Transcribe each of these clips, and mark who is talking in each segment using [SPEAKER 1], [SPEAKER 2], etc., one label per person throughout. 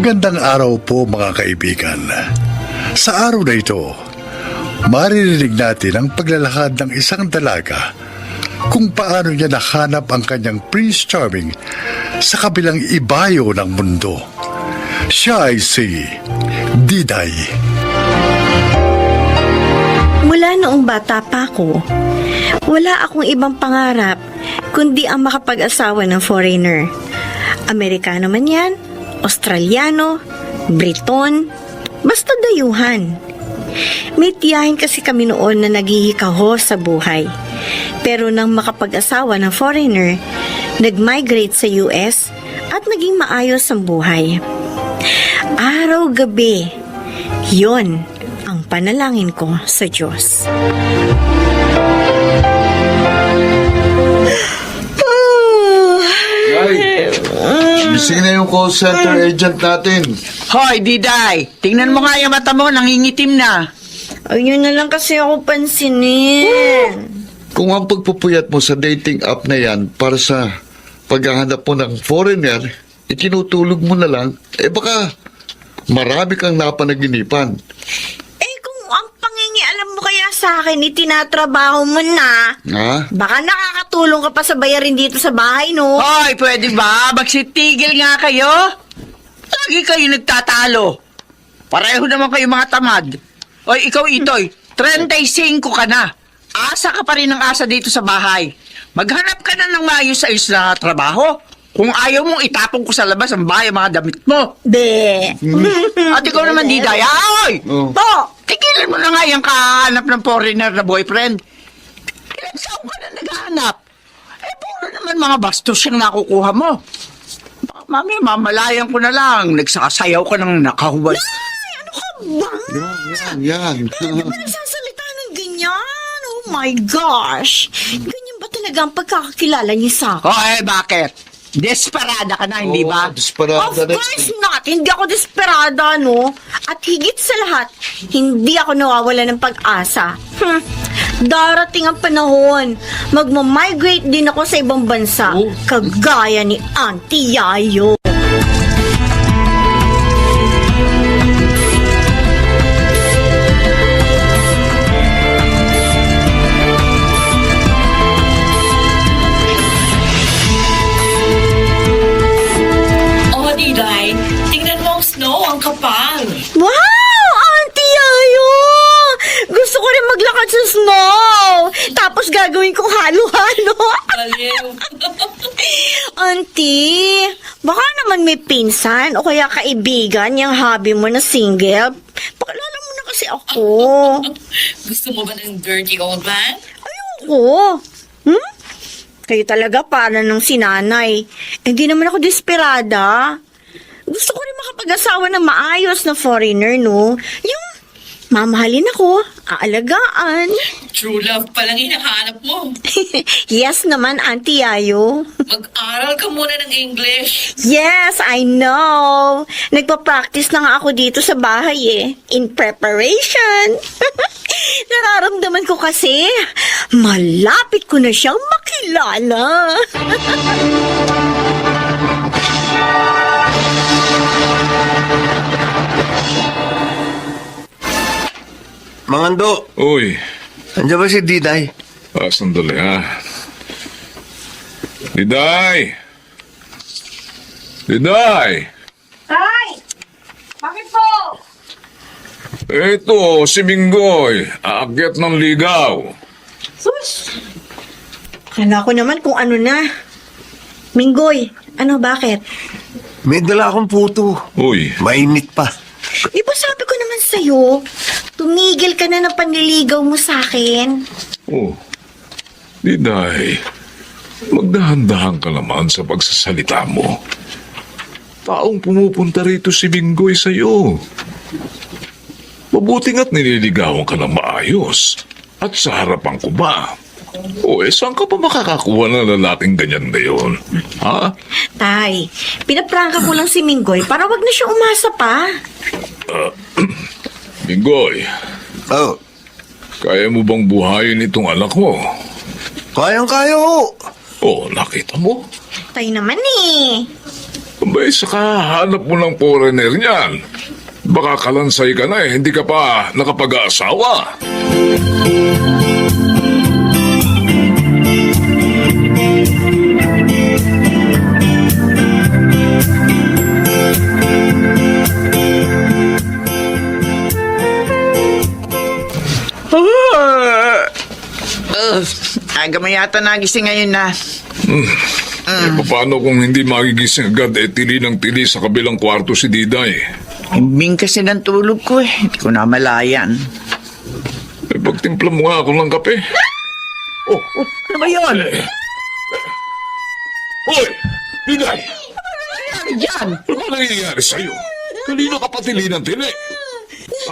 [SPEAKER 1] Magandang araw po mga kaibigan. Sa araw na ito, maririnig natin ang paglalakad ng isang dalaga kung paano niya nahanap ang kanyang Prince Charming sa kabilang ibayo ng mundo. Siya ay si Diday.
[SPEAKER 2] Mula noong bata pa ako, wala akong ibang pangarap kundi ang makapag-asawa ng foreigner. Amerikano man yan, Australiano, Briton, basta dayuhan. May tiyahin kasi kami noon na naghihikaho sa buhay. Pero nang makapag-asawa ng foreigner, nag-migrate sa US at naging maayos ang buhay. Araw-gabi, yon ang panalangin ko sa Diyos.
[SPEAKER 3] Gising na yung call center agent natin.
[SPEAKER 4] Hoy, Diday! Tingnan mo nga yung mata mo, nangingitim na.
[SPEAKER 2] Ayun na lang kasi ako pansinin.
[SPEAKER 3] Kung ang pagpupuyat mo sa dating app na yan para sa paghahanap mo ng foreigner, itinutulog mo na lang, baka marami kang napanaginipan.
[SPEAKER 2] Kung ang pangingialam mo kaya sa akin, itinatrabaho mo na,
[SPEAKER 3] Ha?
[SPEAKER 2] baka nakakatulong ka pa sa bayarin dito sa bahay, no?
[SPEAKER 4] Hoy, pwede ba? Magsitigil nga kayo. Lagi kayo nagtatalo. Pareho naman kayo mga tamad. Hoy, ikaw Itoy, 35 ka na. Asa ka pa rin ng asa dito sa bahay. Maghanap ka na ng maayos sa na trabaho. Kung ayaw mong itapon ko sa labas ang bahay, mga damit mo.
[SPEAKER 2] Be.
[SPEAKER 4] At ikaw naman, Diday. Hoy!
[SPEAKER 3] Oh.
[SPEAKER 4] Po, tigilan mo na nga yung kahanap ng foreigner na boyfriend. Ilang taon ka na naghahanap? Puro naman mga bastos yung nakukuha mo. Mami, mamalayan ko na lang. Nagsasayaw ka ng nakahuwal.
[SPEAKER 2] Ay, ano ka ba?
[SPEAKER 3] Yan.
[SPEAKER 2] Hindi ba nagsasalita ng ganyan? Oh my gosh. Ganyan ba talaga ang pagkakakilala niya sa akin?
[SPEAKER 4] Oh, bakit? Desperada ka na, hindi ba?
[SPEAKER 3] Desperada
[SPEAKER 2] Of course not. Hindi ako desperada, no? At higit sa lahat, hindi ako nawawala ng pag-asa. Darating ang panahon, magmamigrate din ako sa ibang bansa, kagaya ni Auntie Yayo.
[SPEAKER 5] Oh, Diday, tingnan mo ang snow, ang kapal.
[SPEAKER 2] Wow! Auntie Yayo! Gusto ko rin maglakad sa snow! Tapos gagawin kong halo-halo.
[SPEAKER 5] Baliw.
[SPEAKER 2] Auntie, baka naman may pinsan o kaya kaibigan yung hobby mo na single. Pakilala mo na kasi ako.
[SPEAKER 5] Gusto mo ba ng dirty old man?
[SPEAKER 2] Ayoko. Kayo talaga para ng sinanay. Hindi naman ako desperada. Gusto ko rin makapag-asawa ng maayos na foreigner, no? Yung mamahalin ako, aalagaan.
[SPEAKER 5] True love pa lang hinahanap mo.
[SPEAKER 2] Yes naman, Auntie Yayo.
[SPEAKER 5] Mag-aral ka muna ng English.
[SPEAKER 2] Yes, I know. Nagpa-practice na nga ako dito sa bahay eh. In preparation. Nararamdaman ko kasi, malapit ko na siyang makilala.
[SPEAKER 3] Mangando,
[SPEAKER 6] Uy,
[SPEAKER 3] andiyan ba si Diday?
[SPEAKER 6] sandali ha. Diday! Diday!
[SPEAKER 2] Ay! Bakit po?
[SPEAKER 6] Ito, si Minggoy, aakyat ng ligaw.
[SPEAKER 2] Sus! Kala ko naman kung ano na. Minggoy, ano bakit?
[SPEAKER 3] May dala akong puto.
[SPEAKER 6] Uy,
[SPEAKER 3] Mainit pa.
[SPEAKER 2] Di ba sabi ko naman sa'yo, tumigil ka na ng panliligaw mo sa akin.
[SPEAKER 6] oh, Diday, magdahan-dahan ka naman sa pagsasalita mo. Taong pumupunta rito si Minggoy sa'yo. Mabuti nga't nililigawan ka ng maayos. At sa harapan ko ba? Saan ka pa makakakuha ng lalaking ganyan na yun? Ha?
[SPEAKER 2] Tay, pinaprangka ko lang si Minggoy para wag na siya umasa pa.
[SPEAKER 6] Minggoy,
[SPEAKER 3] Oh,
[SPEAKER 6] kaya mo bang buhayin itong anak mo?
[SPEAKER 3] kayang-kaya ho.
[SPEAKER 6] Nakita mo?
[SPEAKER 2] Tay naman eh.
[SPEAKER 6] Abay, saka hanap mo ng foreigner niyan. Baka kalansay ka na hindi ka pa nakapag-aasawa.
[SPEAKER 4] Aga mo yata nagising ngayon na.
[SPEAKER 6] Paano kung hindi magigising agad tili ng tili sa kabilang kwarto si Diday?
[SPEAKER 4] Himbing kasi ng tulog ko Hindi ko na malayan.
[SPEAKER 6] Pagtimpla mo nga ako ng kape.
[SPEAKER 4] Ano ba yun?
[SPEAKER 6] Hoy! Diday!
[SPEAKER 4] Ano yan?
[SPEAKER 6] Ano nangyayari sa'yo? Kanina ka pa tili ng tili.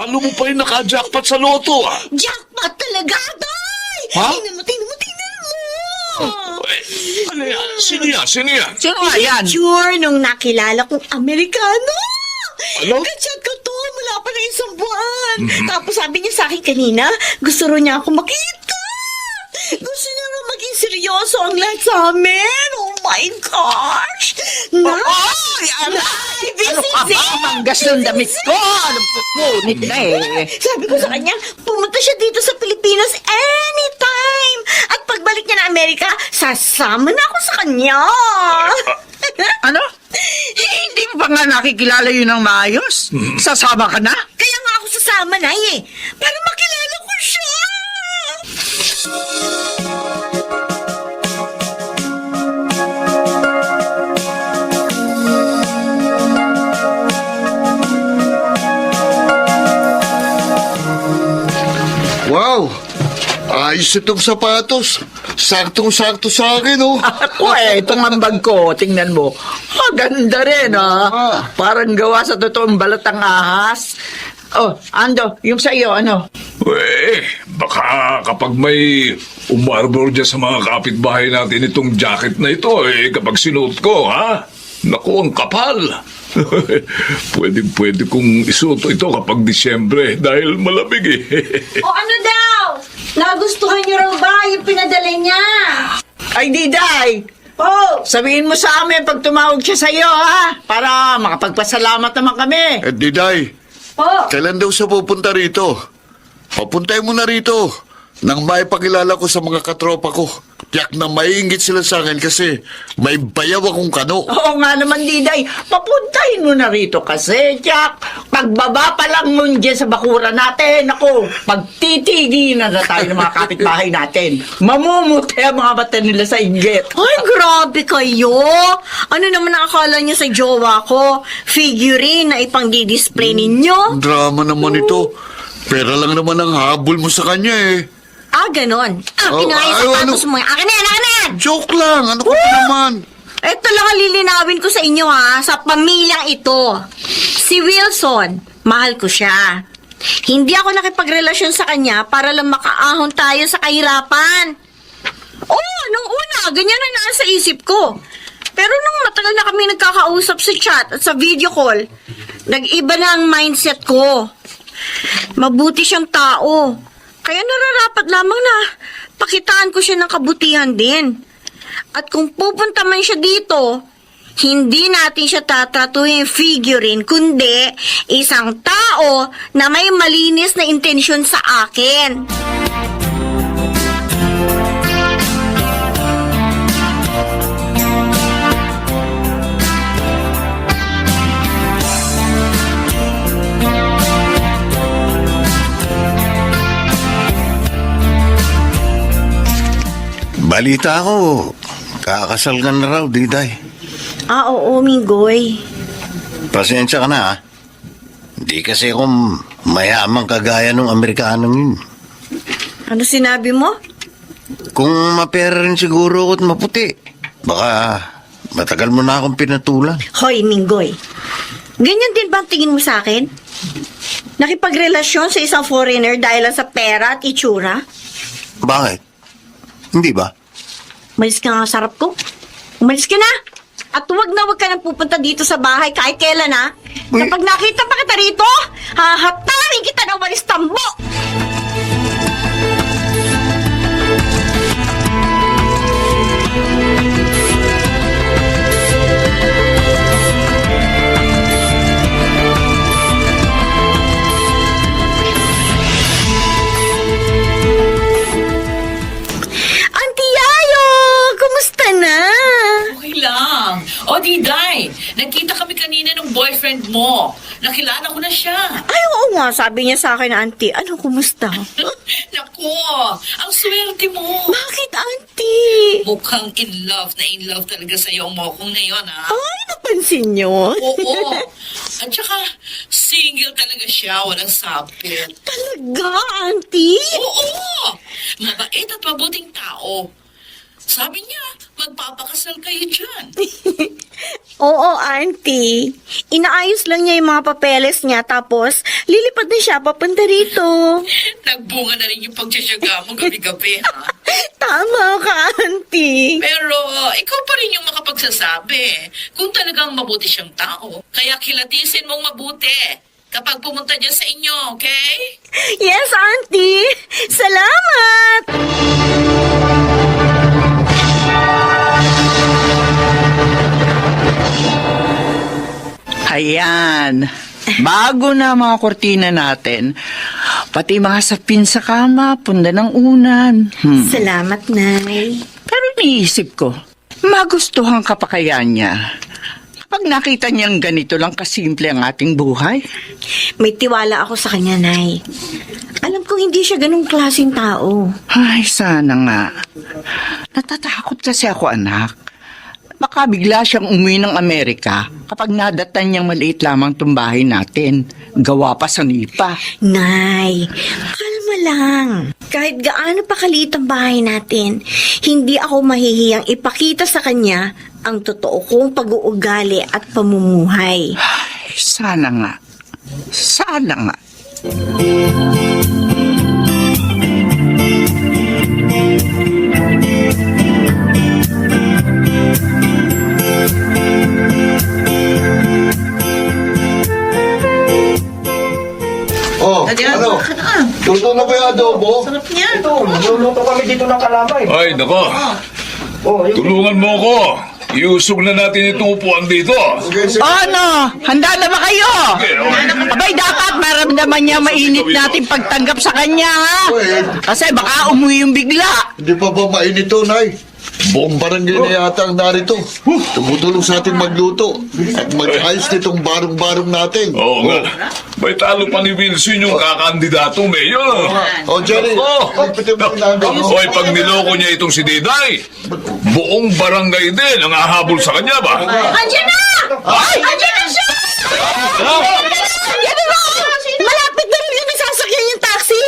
[SPEAKER 6] Ano mo pa rin naka-jackpot sa loto,
[SPEAKER 2] Jackpot talaga, Day!
[SPEAKER 6] Ha?
[SPEAKER 2] Tingnan mo!
[SPEAKER 6] Ano yan? Sino yan? Sino yan?
[SPEAKER 4] Sino nga yan?
[SPEAKER 2] Sure, nung nakilala kong Amerikano.
[SPEAKER 6] Ano?
[SPEAKER 2] Kachat ko to mula pa na isang buwan. Tapos sabi niya sa akin kanina, gusto ro niya ako makita. Gusto niya ro maging seryoso ang lahat sa amin. Oh my gosh!
[SPEAKER 4] Ay, ano?
[SPEAKER 2] This
[SPEAKER 4] Ano ka
[SPEAKER 2] is
[SPEAKER 4] ba?
[SPEAKER 2] it!
[SPEAKER 4] Manggas ng damit ko! Ano pupunit na
[SPEAKER 2] Sabi ko sa kanya, pumunta siya dito sa Pilipinas anytime. At pagbalik niya na Amerika, sasama na ako sa kanya.
[SPEAKER 4] Ano? Hindi mo pa nga nakikilala yun ng maayos? Sasama ka na?
[SPEAKER 2] Kaya nga ako sasama na para makilala ko siya.
[SPEAKER 3] Wow! Ayos itong sapatos. Saktong-sakto sa akin, oh.
[SPEAKER 4] Ako itong ambag ko, tingnan mo. Maganda rin, Parang gawa sa totoong balatang ahas. Oh, Ando, yung sa iyo, ano?
[SPEAKER 6] Baka kapag may umarbor dyan sa mga kapitbahay natin itong jacket na ito, kapag sinuot ko, Naku, ang kapal. Pwede kong isuot ito kapag Disyembre dahil malamig
[SPEAKER 2] O ano daw? Nagustuhan niyo raw ba yung pinadala niya?
[SPEAKER 4] Ay, Diday!
[SPEAKER 2] Po!
[SPEAKER 4] Sabihin mo sa amin pag tumawag siya sa iyo, Para makapagpasalamat naman kami.
[SPEAKER 3] Diday,
[SPEAKER 2] Po!
[SPEAKER 3] kailan daw siya pupunta rito? Papuntay mo na rito nang maipakilala ko sa mga katropa ko. Tiyak na maiingit sila sa akin kasi may bayaw akong kano.
[SPEAKER 4] Oo nga naman, Diday. Papuntahin mo na rito kasi, Jack. Pagbaba pa lang nun dyan sa bakura natin, ako, pagtitigilan na tayo ng mga kapitbahay natin. Mamumuti ang mga mata nila sa inggit.
[SPEAKER 2] Ay, grabe kayo! Ano naman ang akala niyo sa jowa ko? Figurine na ipang di-display ninyo?
[SPEAKER 3] Drama naman ito. Pera lang naman ang habol mo sa kanya
[SPEAKER 2] Ganon.
[SPEAKER 3] Oh,
[SPEAKER 2] Kinaya
[SPEAKER 3] ay,
[SPEAKER 2] sapatos mo. Akin na yan!
[SPEAKER 3] Joke lang. Ano ka pa naman?
[SPEAKER 2] Ito lang ang lilinawin ko sa inyo sa pamilyang ito. Si Wilson, mahal ko siya. Hindi ako nakipagrelasyon sa kanya para lang makaahon tayo sa kahirapan. Nung una, ganyan ang nasa isip ko. Pero nung matagal na kami nagkakausap sa chat at sa video call, nag-iba na ang mindset ko. Mabuti siyang tao. Kaya nararapat lamang na pakitaan ko siya ng kabutihan din. At kung pupunta man siya dito, hindi natin siya tatratuhin figurine, kundi isang tao na may malinis na intensyon sa akin.
[SPEAKER 7] Balita ko, kakasal ka na raw, Diday.
[SPEAKER 2] Oo, Minggoy.
[SPEAKER 7] Pasensya ka na, ha? Hindi kasi ako mayamang kagaya ng Amerikanong yun.
[SPEAKER 2] Ano sinabi mo?
[SPEAKER 7] Kung mapera rin siguro ako at maputi, baka matagal mo na akong pinatulan.
[SPEAKER 2] Hoy, Minggoy. Ganyan din ba ang tingin mo sa akin? Nakipagrelasyon sa isang foreigner dahil lang sa pera at itsura?
[SPEAKER 7] Bakit? Hindi ba?
[SPEAKER 2] Umalis ka nga sa harap ko. Umalis ka na! At huwag ka nang pupunta dito sa bahay kahit kailan, Kapag nakita pa kita rito, hahatarin kita ng walis tambo!
[SPEAKER 5] Nagkita kami kanina ng boyfriend mo. Nakilala ko na siya.
[SPEAKER 2] Ay, oo nga, sabi niya sa akin, Auntie. Ano, kumusta?
[SPEAKER 5] Naku, ang swerte mo.
[SPEAKER 2] Bakit, Auntie?
[SPEAKER 5] Mukhang in love talaga sa'yo ang mokong ngayon, ha?
[SPEAKER 2] Ay, napansin niyo?
[SPEAKER 5] Oo. At saka, single talaga siya, walang sapit.
[SPEAKER 2] Talaga, Auntie?
[SPEAKER 5] Oo! Mabait at mabuting tao. Sabi niya, magpapakasal kayo dyan.
[SPEAKER 2] Oo, Auntie. Inaayos lang niya yung mga papeles niya, tapos lilipad na siya papunta rito.
[SPEAKER 5] Nagbunga na rin yung pagtsatsaga mo gabi-gabi, ha?
[SPEAKER 2] Tama ka, Auntie.
[SPEAKER 5] Pero ikaw pa rin yung makapagsasabi kung talagang mabuti siyang tao. Kaya kilatisin mong mabuti kapag pumunta dyan sa inyo, okay?
[SPEAKER 2] Yes, Auntie. Salamat!
[SPEAKER 4] Ayan. Bago na mga kortina natin. Pati mga sapin sa kama, punda ng unan.
[SPEAKER 2] Salamat, Nay.
[SPEAKER 4] Pero iniisip ko, magustuhan ka pa kaya niya? Kapag nakita niyang ganito lang kasimple ang ating buhay?
[SPEAKER 2] May tiwala ako sa kanya, Nay. Alam kong hindi siya ganung klaseng tao.
[SPEAKER 4] Ay, sana nga. Natatakot kasi ako, anak. Baka bigla siyang umuwi ng Amerika kapag nadatan niyang maliit lamang tumbahay natin. Gawa pa sa nipa.
[SPEAKER 2] Nay, kalma lang. Kahit gaano pa kaliit ang bahay natin, hindi ako mahihiyang ipakita sa kanya ang totoo kong pag-uugali at pamumuhay.
[SPEAKER 4] Ay, sana nga. Sana nga.
[SPEAKER 3] Oh, ano? Luto na ba yung adobo?
[SPEAKER 6] Ay, nako. Tulungan mo ako. Iusog na natin itong upuan dito.
[SPEAKER 4] Ano? Handa na ba kayo? Abay, dapat maramdaman niya mainit natin pagtanggap sa kanya, ha? Kasi baka umuwi yung bigla.
[SPEAKER 3] Hindi pa ba mainit to, Nay? Buong barangay na yata ang narito. Tumutulong sa ating magluto at mag-ayos nitong barong-barong natin.
[SPEAKER 6] Oo nga. May talo pa ni Wilson yung kakandidato, Mayor.
[SPEAKER 3] Oh, Jerry. Pagpitin mo na
[SPEAKER 6] Hoy, pag niloko niya itong si Diday, buong barangay din ang ahabol sa kanya ba?
[SPEAKER 2] Andiyan na! Ay! Andiyan na siya! Andiyan na! Malapit na rin yung nasasakyan yung taxi!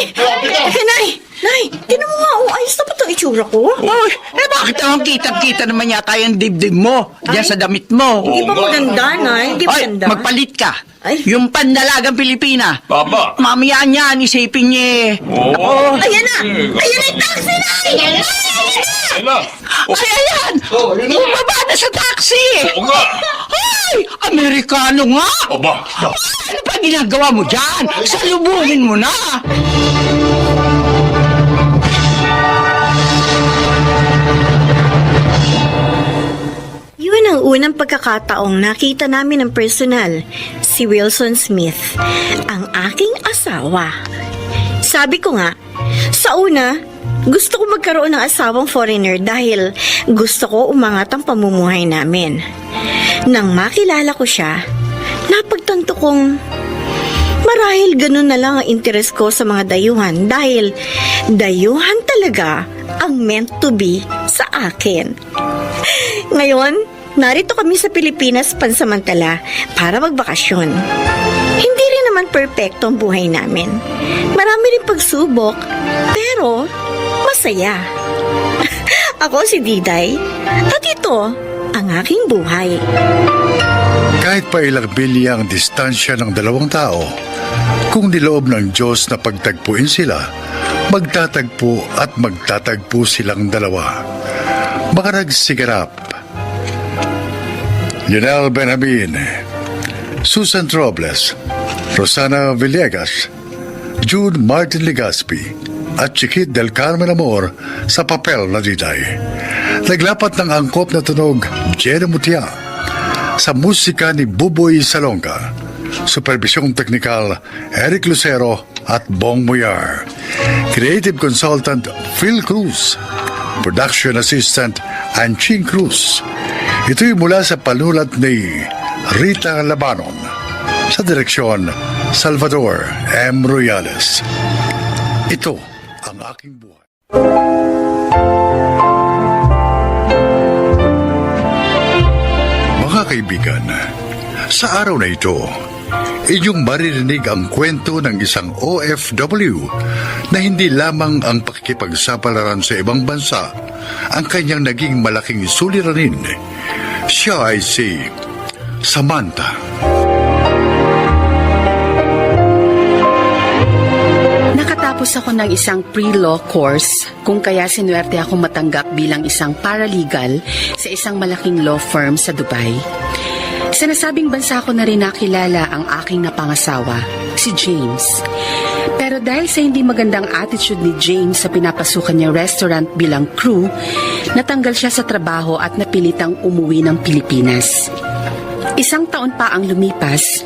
[SPEAKER 2] Nay! Nay! Tinan mo nga, ayos na ba ito itsura ko?
[SPEAKER 4] Uy, bakit naman kitang-kita naman yata yung dibdib mo diyan sa damit mo?
[SPEAKER 2] Hindi ba maganda, Nay? Hindi ba
[SPEAKER 4] Ay,
[SPEAKER 2] maganda?
[SPEAKER 4] magpalit ka.
[SPEAKER 2] Ay.
[SPEAKER 4] Yung pandalagang Pilipina.
[SPEAKER 6] Papa.
[SPEAKER 4] Mamaya niyan, isipin niya.
[SPEAKER 6] Oo.
[SPEAKER 2] Ayan na! Ayan na yung taxi, Nay!
[SPEAKER 6] Ayun na.
[SPEAKER 4] Ay, ayan!
[SPEAKER 3] Oh, yun na.
[SPEAKER 4] Bumaba na sa taxi!
[SPEAKER 6] Oo nga.
[SPEAKER 4] Ay! Amerikano nga!
[SPEAKER 6] Aba.
[SPEAKER 4] Ano pa ginagawa mo dyan? Salubungin mo na!
[SPEAKER 2] Yun ang unang pagkakataong nakita namin ng personal, si Wilson Smith, ang aking asawa. Sabi ko nga, sa una, gusto ko magkaroon ng asawang foreigner dahil gusto ko umangat ang pamumuhay namin. Nang makilala ko siya, napagtanto kong marahil ganun na lang ang interes ko sa mga dayuhan dahil dayuhan talaga ang meant to be sa akin. Ngayon, narito kami sa Pilipinas pansamantala para magbakasyon. Hindi rin naman perpekto ang buhay namin. Marami rin pagsubok, pero masaya. Ako si Diday, at ito ang aking buhay.
[SPEAKER 1] Kahit pa ilang milya ang distansya ng dalawang tao, kung niloob ng Diyos na pagtagpuin sila, magtatagpo at magtatagpo silang dalawa. Makarag Sigarap, Lionel Benjamin, Susan Robles, Rosana Villegas, Jude Martin Legaspi, at Chiquit del Carmen Amor sa papel na Diday. Naglapat ng angkop na tunog Jerry Mutia sa musika ni Buboy Salonga. Supervisyong teknikal Eric Lucero at Bong Muyar. Creative consultant Phil Cruz. Production assistant Anching Cruz. Ito'y mula sa panulat ni Rita Labanon. Sa direksyon, Salvador M. Royales. Ito ang aking buhay. Mga kaibigan, sa araw na ito, inyong maririnig ang kwento ng isang OFW na hindi lamang ang pakikipagsapalaran sa ibang bansa ang kanyang naging malaking suliranin. Siya ay si Samantha.
[SPEAKER 8] Nakatapos ako ng isang pre-law course kung kaya sinuwerte akong matanggap bilang isang paralegal sa isang malaking law firm sa Dubai. Sa nasabing bansa ko na rin nakilala ang aking napangasawa, si James. Pero dahil sa hindi magandang attitude ni James sa pinapasukan niyang restaurant bilang crew, natanggal siya sa trabaho at napilitang umuwi ng Pilipinas. Isang taon pa ang lumipas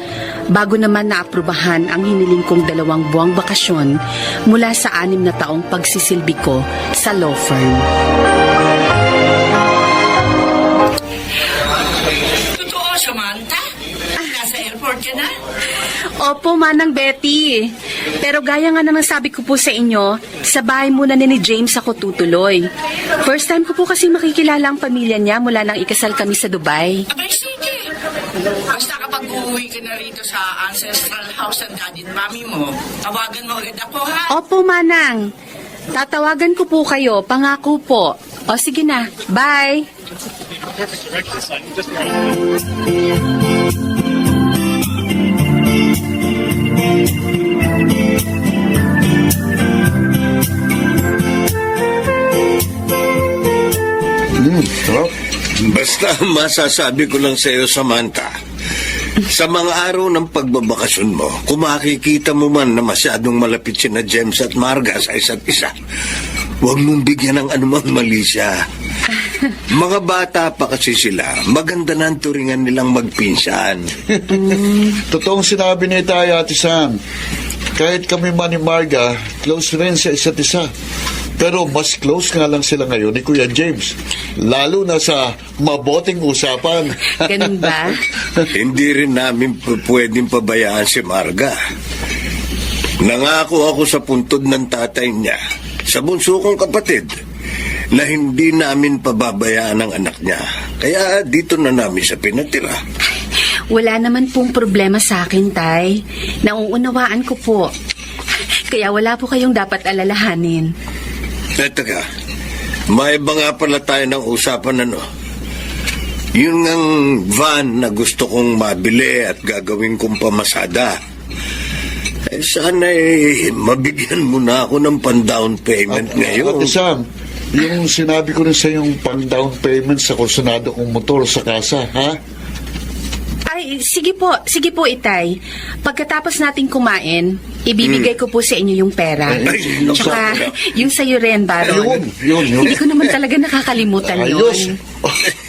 [SPEAKER 8] bago naman naaprubahan ang hiniling kong 2 buwang bakasyon mula sa 6 na taong pagsisilbi ko sa law firm.
[SPEAKER 5] Totoo, Samantha? Nasa airport ka na?
[SPEAKER 8] Opo, Manang Betty. Pero gaya nga naman sabi ko po sa inyo, sa bahay muna ni James ako tutuloy. First time ko po kasi makikilala ang pamilya niya mula nang ikasal kami sa Dubai.
[SPEAKER 5] Abay, sige. Basta kapag uuwi ka na rito sa ancestral house ng daddy at mami mo, tawagan mo agad ako, ha?
[SPEAKER 8] Opo, Manang. Tatawagan ko po kayo, pangako po. O sige na, bye.
[SPEAKER 7] Basta masasabi ko lang sa iyo, Samantha, sa mga araw ng pagbabakasyon mo, kung makikita mo man na masyadong malapit sina James at Marga sa isa't isa, huwag mong bigyan ng anumang mali siya. Mga bata pa kasi sila, maganda na ang turingan nilang magpinsan.
[SPEAKER 3] Totoong sinabi ni tayo, Ate Sam. Kahit kami man ni Marga, close rin sa isa't isa. Pero mas close nga lang sila ngayon ni Kuya James. Lalo na sa maboting usapan.
[SPEAKER 8] Ganun ba?
[SPEAKER 7] Hindi rin namin pwedeng pabayaan si Marga. Nangako ako sa puntod ng tatay niya, sa bunso kong kapatid, na hindi namin pababayaan ang anak niya. Kaya dito na namin siya pinatira.
[SPEAKER 8] Wala naman pong problema sa akin, Tay. Nauunawaan ko po. Kaya wala po kayong dapat alalahanin.
[SPEAKER 7] Teka, may iba nga pala tayo ng usapan Yun ngang van na gusto kong mabili at gagawin kong pamasada. Sana mabigyan mo na ako ng pan-down payment ngayon.
[SPEAKER 3] Ate Sam, yung sinabi ko rin sa yung pang-down payment sa kursunado kong motor sa kasa, ha?
[SPEAKER 8] Ay, sige po, Itay. Pagkatapos nating kumain, ibibigay ko po sa inyo yung pera.
[SPEAKER 7] Ay,
[SPEAKER 8] Tsaka
[SPEAKER 7] naku.
[SPEAKER 8] yung sa'yo rin, Baron.
[SPEAKER 3] Yun.
[SPEAKER 8] Hindi ko naman talaga nakakalimutan
[SPEAKER 3] Ayos.
[SPEAKER 8] yun.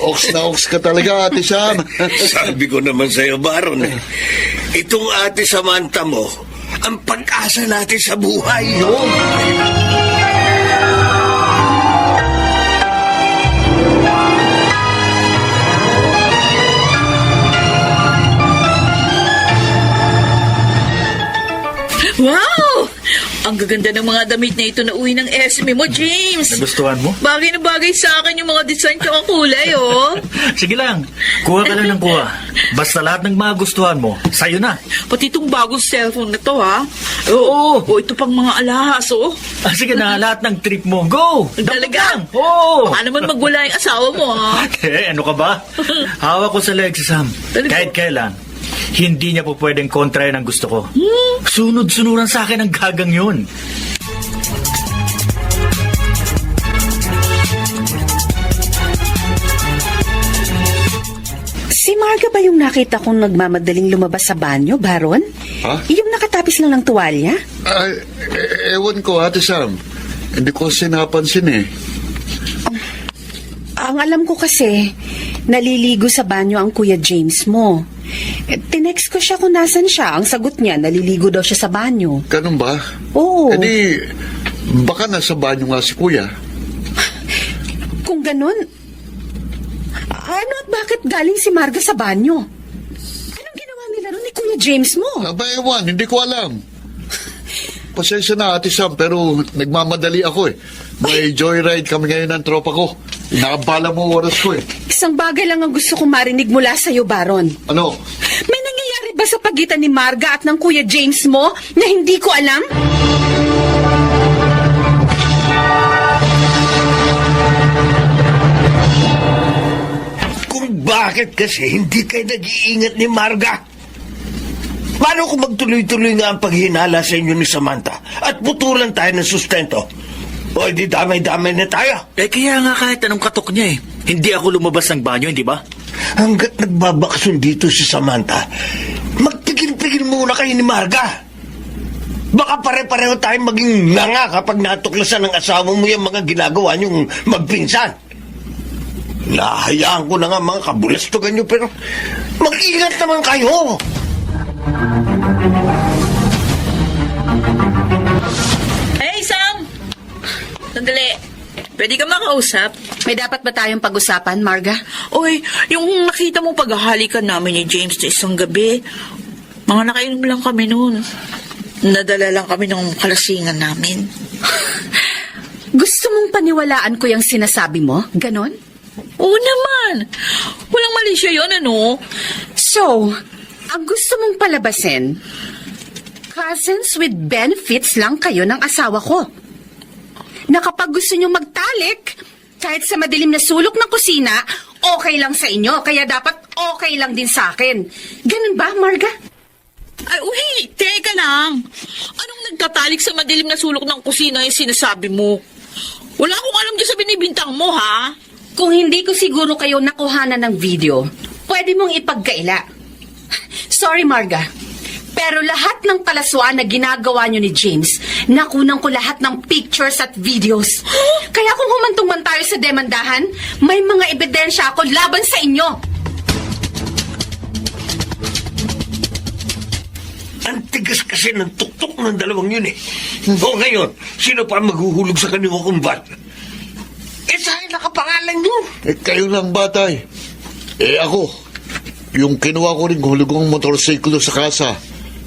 [SPEAKER 3] Ox na ox ka talaga, Ate Sam.
[SPEAKER 7] Sabi ko naman sa'yo, Baron, itong Ate Samantha mo, ang pag-asa natin sa buhay.
[SPEAKER 3] Yun.
[SPEAKER 5] Wow! Ang gaganda ng mga damit na ito na uwi ng SME mo, James.
[SPEAKER 9] Nagustuhan mo?
[SPEAKER 5] Bagay na bagay sa akin yung mga design tsaka kulay, oh.
[SPEAKER 9] Sige lang, kuha ka lang ng kuha. Basta lahat ng mga gustuhan mo, sa'yo na.
[SPEAKER 5] Pati itong bagong cellphone na to, ha? Oo. Oh, ito pang mga alahas, oh.
[SPEAKER 9] Sige na, lahat ng trip mo, go!
[SPEAKER 5] Talaga?
[SPEAKER 9] Oo!
[SPEAKER 5] Baka naman magwala yung asawa mo, ha?
[SPEAKER 9] Ano ka ba? Hawak ko sa leg si Sam.
[SPEAKER 5] Talaga?
[SPEAKER 9] Kahit kailan, hindi niya po pwedeng kontrayan ang gusto ko. Sunod-sunuran sa akin ang gagang yun.
[SPEAKER 8] Si Marga ba yung nakita kong nagmamadaling lumabas sa banyo, Baron?
[SPEAKER 3] Ha?
[SPEAKER 8] Yung nakatapis lang ng tuwalya?
[SPEAKER 3] Ay, ewan ko, Ate Sam. Hindi ko kasi napansin eh.
[SPEAKER 8] Ang alam ko kasi, naliligo sa banyo ang Kuya James mo. Tinext ko siya kung nasan siya. Ang sagot niya, naliligo daw siya sa banyo.
[SPEAKER 3] Ganun ba?
[SPEAKER 8] Oo.
[SPEAKER 3] Eh di, baka nasa banyo nga si Kuya.
[SPEAKER 8] Kung ganun, ano at bakit galing si Marga sa banyo? Kuya James mo?
[SPEAKER 3] Aba, ewan, hindi ko alam. Pasensya na, Ate Sam, pero nagmamadali ako eh. May joyride kami ngayon ng tropa ko. Inaabala mo oras ko eh.
[SPEAKER 8] Isang bagay lang ang gusto kong marinig mula sa'yo, Baron.
[SPEAKER 3] Ano?
[SPEAKER 8] May nangyayari ba sa pagitan ni Marga at ng Kuya James mo na hindi ko alam?
[SPEAKER 7] Kung bakit kasi hindi kayo nag-iingat ni Marga? Paano kung magtuloy-tuloy nga ang paghinala sa inyo ni Samantha at putulan tayo ng sustento? O di damay-damay na tayo.
[SPEAKER 9] Kaya nga kahit anong katok niya hindi ako lumabas ng banyo, hindi ba?
[SPEAKER 7] Hanggat nagbabakasyon dito si Samantha, magpigil-pigil muna kayo ni Marga. Baka pare-pareho tayong maging nganga kapag natuklasan ng asawa mo yung mga ginagawa niyong magpinsan. Nahayaan ko na nga mga kabulastugan niyo, pero mag-ingat naman kayo.
[SPEAKER 5] Hey, Sam! Sandali. Pwede ka makausap?
[SPEAKER 8] May dapat ba tayong pag-usapan, Marga?
[SPEAKER 5] Oy, yung nakita mo paghahalikan namin ni James sa isang gabi, mga nakainom lang kami noon. Nadala lang kami ng kalasingan namin.
[SPEAKER 8] Gusto mong paniwalaan ko yung sinasabi mo? Ganon?
[SPEAKER 5] Oo naman. Walang mali siya yun, ano?
[SPEAKER 8] So, ang gusto mong palabasin, cousins with benefits lang kayo ng asawa ko. Na kapag gusto nyo magtalik, kahit sa madilim na sulok ng kusina, okay lang sa inyo, kaya dapat okay lang din sa akin. Ganun ba, Marga?
[SPEAKER 5] Ay, uy, teka lang. Anong nagtatalik sa madilim na sulok ng kusina yung sinasabi mo? Wala akong alam dyan sa binibintang mo, ha?
[SPEAKER 8] Kung hindi ko siguro kayo nakuhanan ng video, pwede mong ipagkaila. Sorry, Marga. Pero lahat ng kalaswaan na ginagawa nyo ni James, nakunan ko lahat ng pictures at videos. Kaya kung humantong man tayo sa demandahan, may mga ebidensya ako laban sa inyo.
[SPEAKER 7] Ang tigas kasi ng tuktok ng dalawang yun eh. O ngayon, sino pa ang maghuhulog sa kanilang kumbat? Sa'yo nakapangalan yun.
[SPEAKER 3] Kayo lang batay. Ako, yung kinuha ko rin hulugong motorsiklo sa kasa,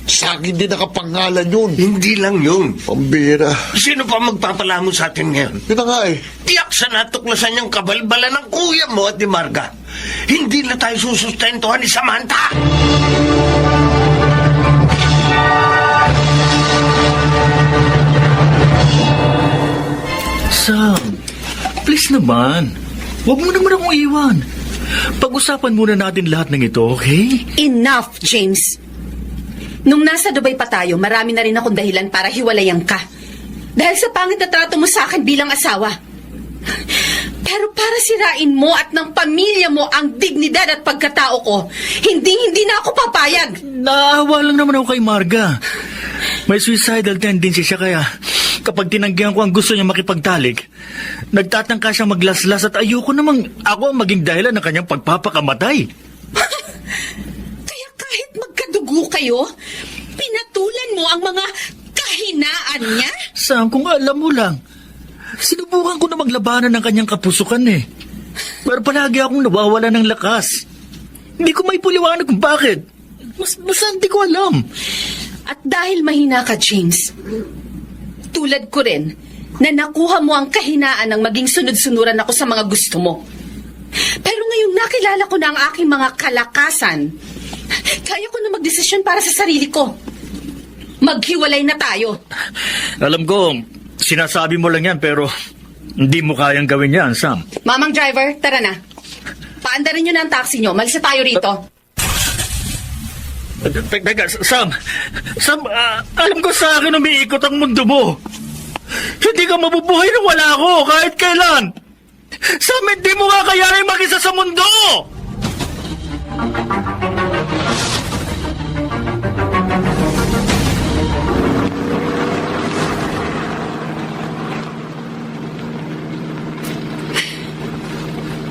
[SPEAKER 3] sa akin din nakapangalan yun.
[SPEAKER 7] Hindi lang yun.
[SPEAKER 3] Pambira.
[SPEAKER 7] Sino pa magpapalamon sa atin ngayon?
[SPEAKER 3] Yun na nga eh.
[SPEAKER 7] Tiyak sa natuklasan niyang kabalbala ng kuya mo at ni Marga. Hindi na tayo susustentuhan ni Samantha.
[SPEAKER 9] Sam, please naman. Huwag mo naman akong iwan. Pag-usapan muna natin lahat ng ito, okay?
[SPEAKER 8] Enough, James. Nung nasa Dubai pa tayo, marami na rin akong dahilan para hiwalayan ka. Dahil sa pangit na trato mo sa akin bilang asawa. Pero para sirain mo at ng pamilya mo ang dignidad at pagkatao ko, hindi na ako papayag.
[SPEAKER 9] Naawa lang naman ako kay Marga. May suicidal tendency siya kaya kapag tinanggihan ko ang gusto niya makipagtalik, nagtatangka siya maglaslas at ayoko namang ako ang maging dahilan ng kanyang pagpapakamatay.
[SPEAKER 8] Kaya kahit magkadugo kayo, pinatulan mo ang mga kahinaan niya?
[SPEAKER 9] Sam, kung alam mo lang, sinubukan ko na maglabanan ng kanyang kapusukan eh. Pero palagi akong nawawala ng lakas. Hindi ko may puliwanag kung bakit. Basta hindi ko alam.
[SPEAKER 8] At dahil mahina ka, James, tulad ko rin, na nakuha mo ang kahinaan ng maging sunod-sunuran ako sa mga gusto mo. Pero ngayong nakilala ko na ang aking mga kalakasan, kaya ko na magdesisyon para sa sarili ko. Maghiwalay na tayo.
[SPEAKER 9] Alam ko, sinasabi mo lang yan pero hindi mo kayang gawin yan, Sam.
[SPEAKER 8] Mamang driver, tara na. Paandarin nyo na ang taxi nyo. Malis na tayo rito.
[SPEAKER 9] Teka, Sam, alam ko sa akin umiikot ang mundo mo. Hindi ka mabubuhay na wala ako kahit kailan. Sam, hindi mo nga kayanin mag-isa sa mundo.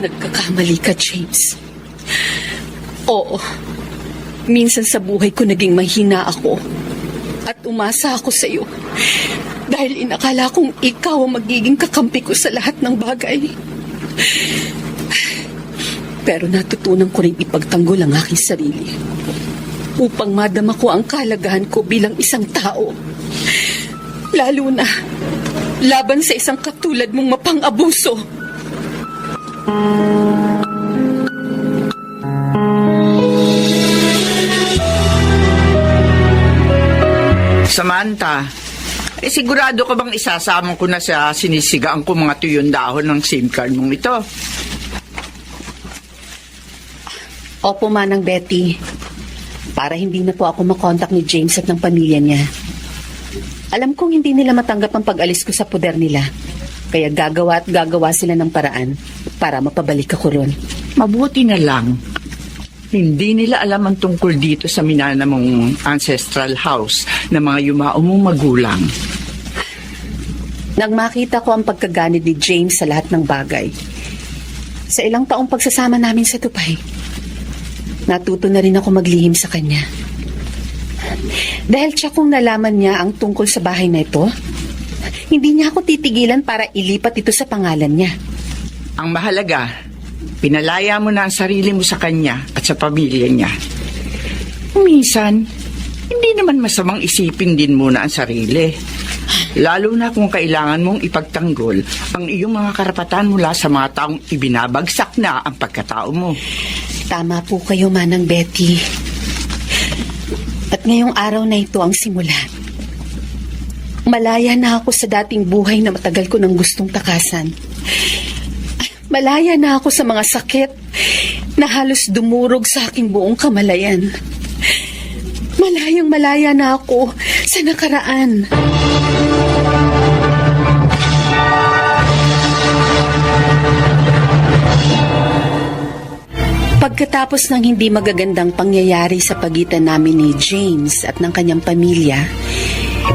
[SPEAKER 8] Nagkakamali ka, James. Oo. Minsan sa buhay ko naging mahina ako. At umasa ako sa iyo. Dahil inakala kong ikaw ang magiging kakampi ko sa lahat ng bagay. Pero natutunan ko rin ipagtanggol ang aking sarili. upang madama ko ang kalagahan ko bilang isang tao. Lalo na laban sa isang katulad mong mapang-abuso.
[SPEAKER 4] Samantha, sigurado ka bang isasama ko na sa sinisigaan ko mga tuyon dahon ng SIM card mong ito?
[SPEAKER 8] Opo, Manang Betty. Para hindi na po ako makontak ni James at ng pamilya niya. Alam kong hindi nila matanggap ang pag-alis ko sa poder nila. Kaya gagawa at gagawa sila ng paraan para mapabalik ako ron.
[SPEAKER 4] Mabuti na lang. Hindi nila alam ang tungkol dito sa minana mong ancestral house na mga yumao mong magulang.
[SPEAKER 8] Nang makita ko ang pagkaganid ni James sa lahat ng bagay, sa ilang taong pagsasama namin sa Dubai, natuto na rin ako maglihim sa kanya. Dahil siya kung nalaman niya ang tungkol sa bahay na ito, hindi niya ako titigilan para ilipat ito sa pangalan niya.
[SPEAKER 4] Ang mahalaga, pinalaya mo na ang sarili mo sa kanya at sa pamilya niya. Minsan, hindi naman masamang isipin din muna ang sarili. Lalo na kung kailangan mong ipagtanggol ang iyong mga karapatan mula sa mga taong ibinabagsak na ang pagkatao mo.
[SPEAKER 8] Tama po kayo, Manang Betty. At ngayong araw na ito ang simula. Malaya na ako sa dating buhay na matagal ko nang gustong takasan. Malaya na ako sa mga sakit na halos dumurog sa aking buong kamalayan. Malayang malaya na ako sa nakaraan. Pagkatapos ng hindi magagandang pangyayari sa pagitan namin ni James at ng kanyang pamilya,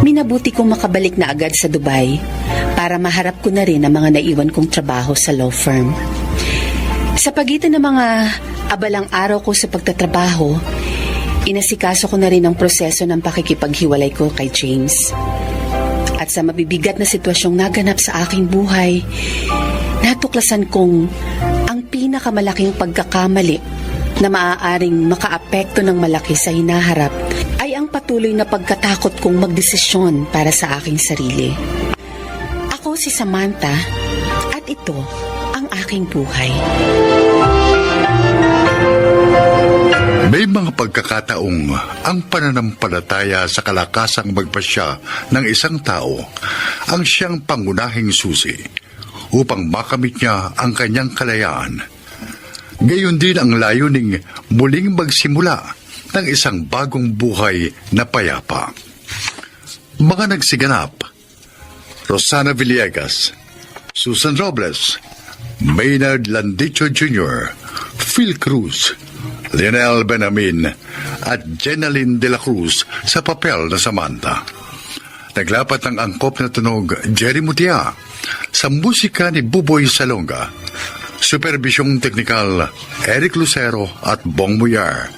[SPEAKER 8] minabuti kong makabalik na agad sa Dubai para maharap ko na rin ang mga naiwan kong trabaho sa law firm. Sa pagitan ng mga abalang araw ko sa pagtatrabaho, inasikaso ko na rin ang proseso ng pakikipaghiwalay ko kay James. At sa mabibigat na sitwasyong naganap sa aking buhay, natuklasan kong ang pinakamalaking pagkakamali na maaaring makaapekto ng malaki sa hinaharap ay ang patuloy na pagkatakot kong magdesisyon para sa aking sarili. Ako si Samantha at ito ang aking buhay.
[SPEAKER 1] May mga pagkakataong ang pananampalataya sa kalakasang magpasya ng isang tao ang siyang pangunahing susi upang makamit niya ang kanyang kalayaan. Gayon din ang layuning muling magsimula ng isang bagong buhay na payapa. Mga nagsiganap: Rosana Villegas, Susan Robles, Maynard Landicho Jr., Phil Cruz, Lionel Benamin at Jenaline de la Cruz sa papel na Samantha. Naglapat ng angkop na tunog Jerry Mutia, sa musika ni Buboy Salonga. Supervisyong teknikal Eric Lucero at Bong Muyar.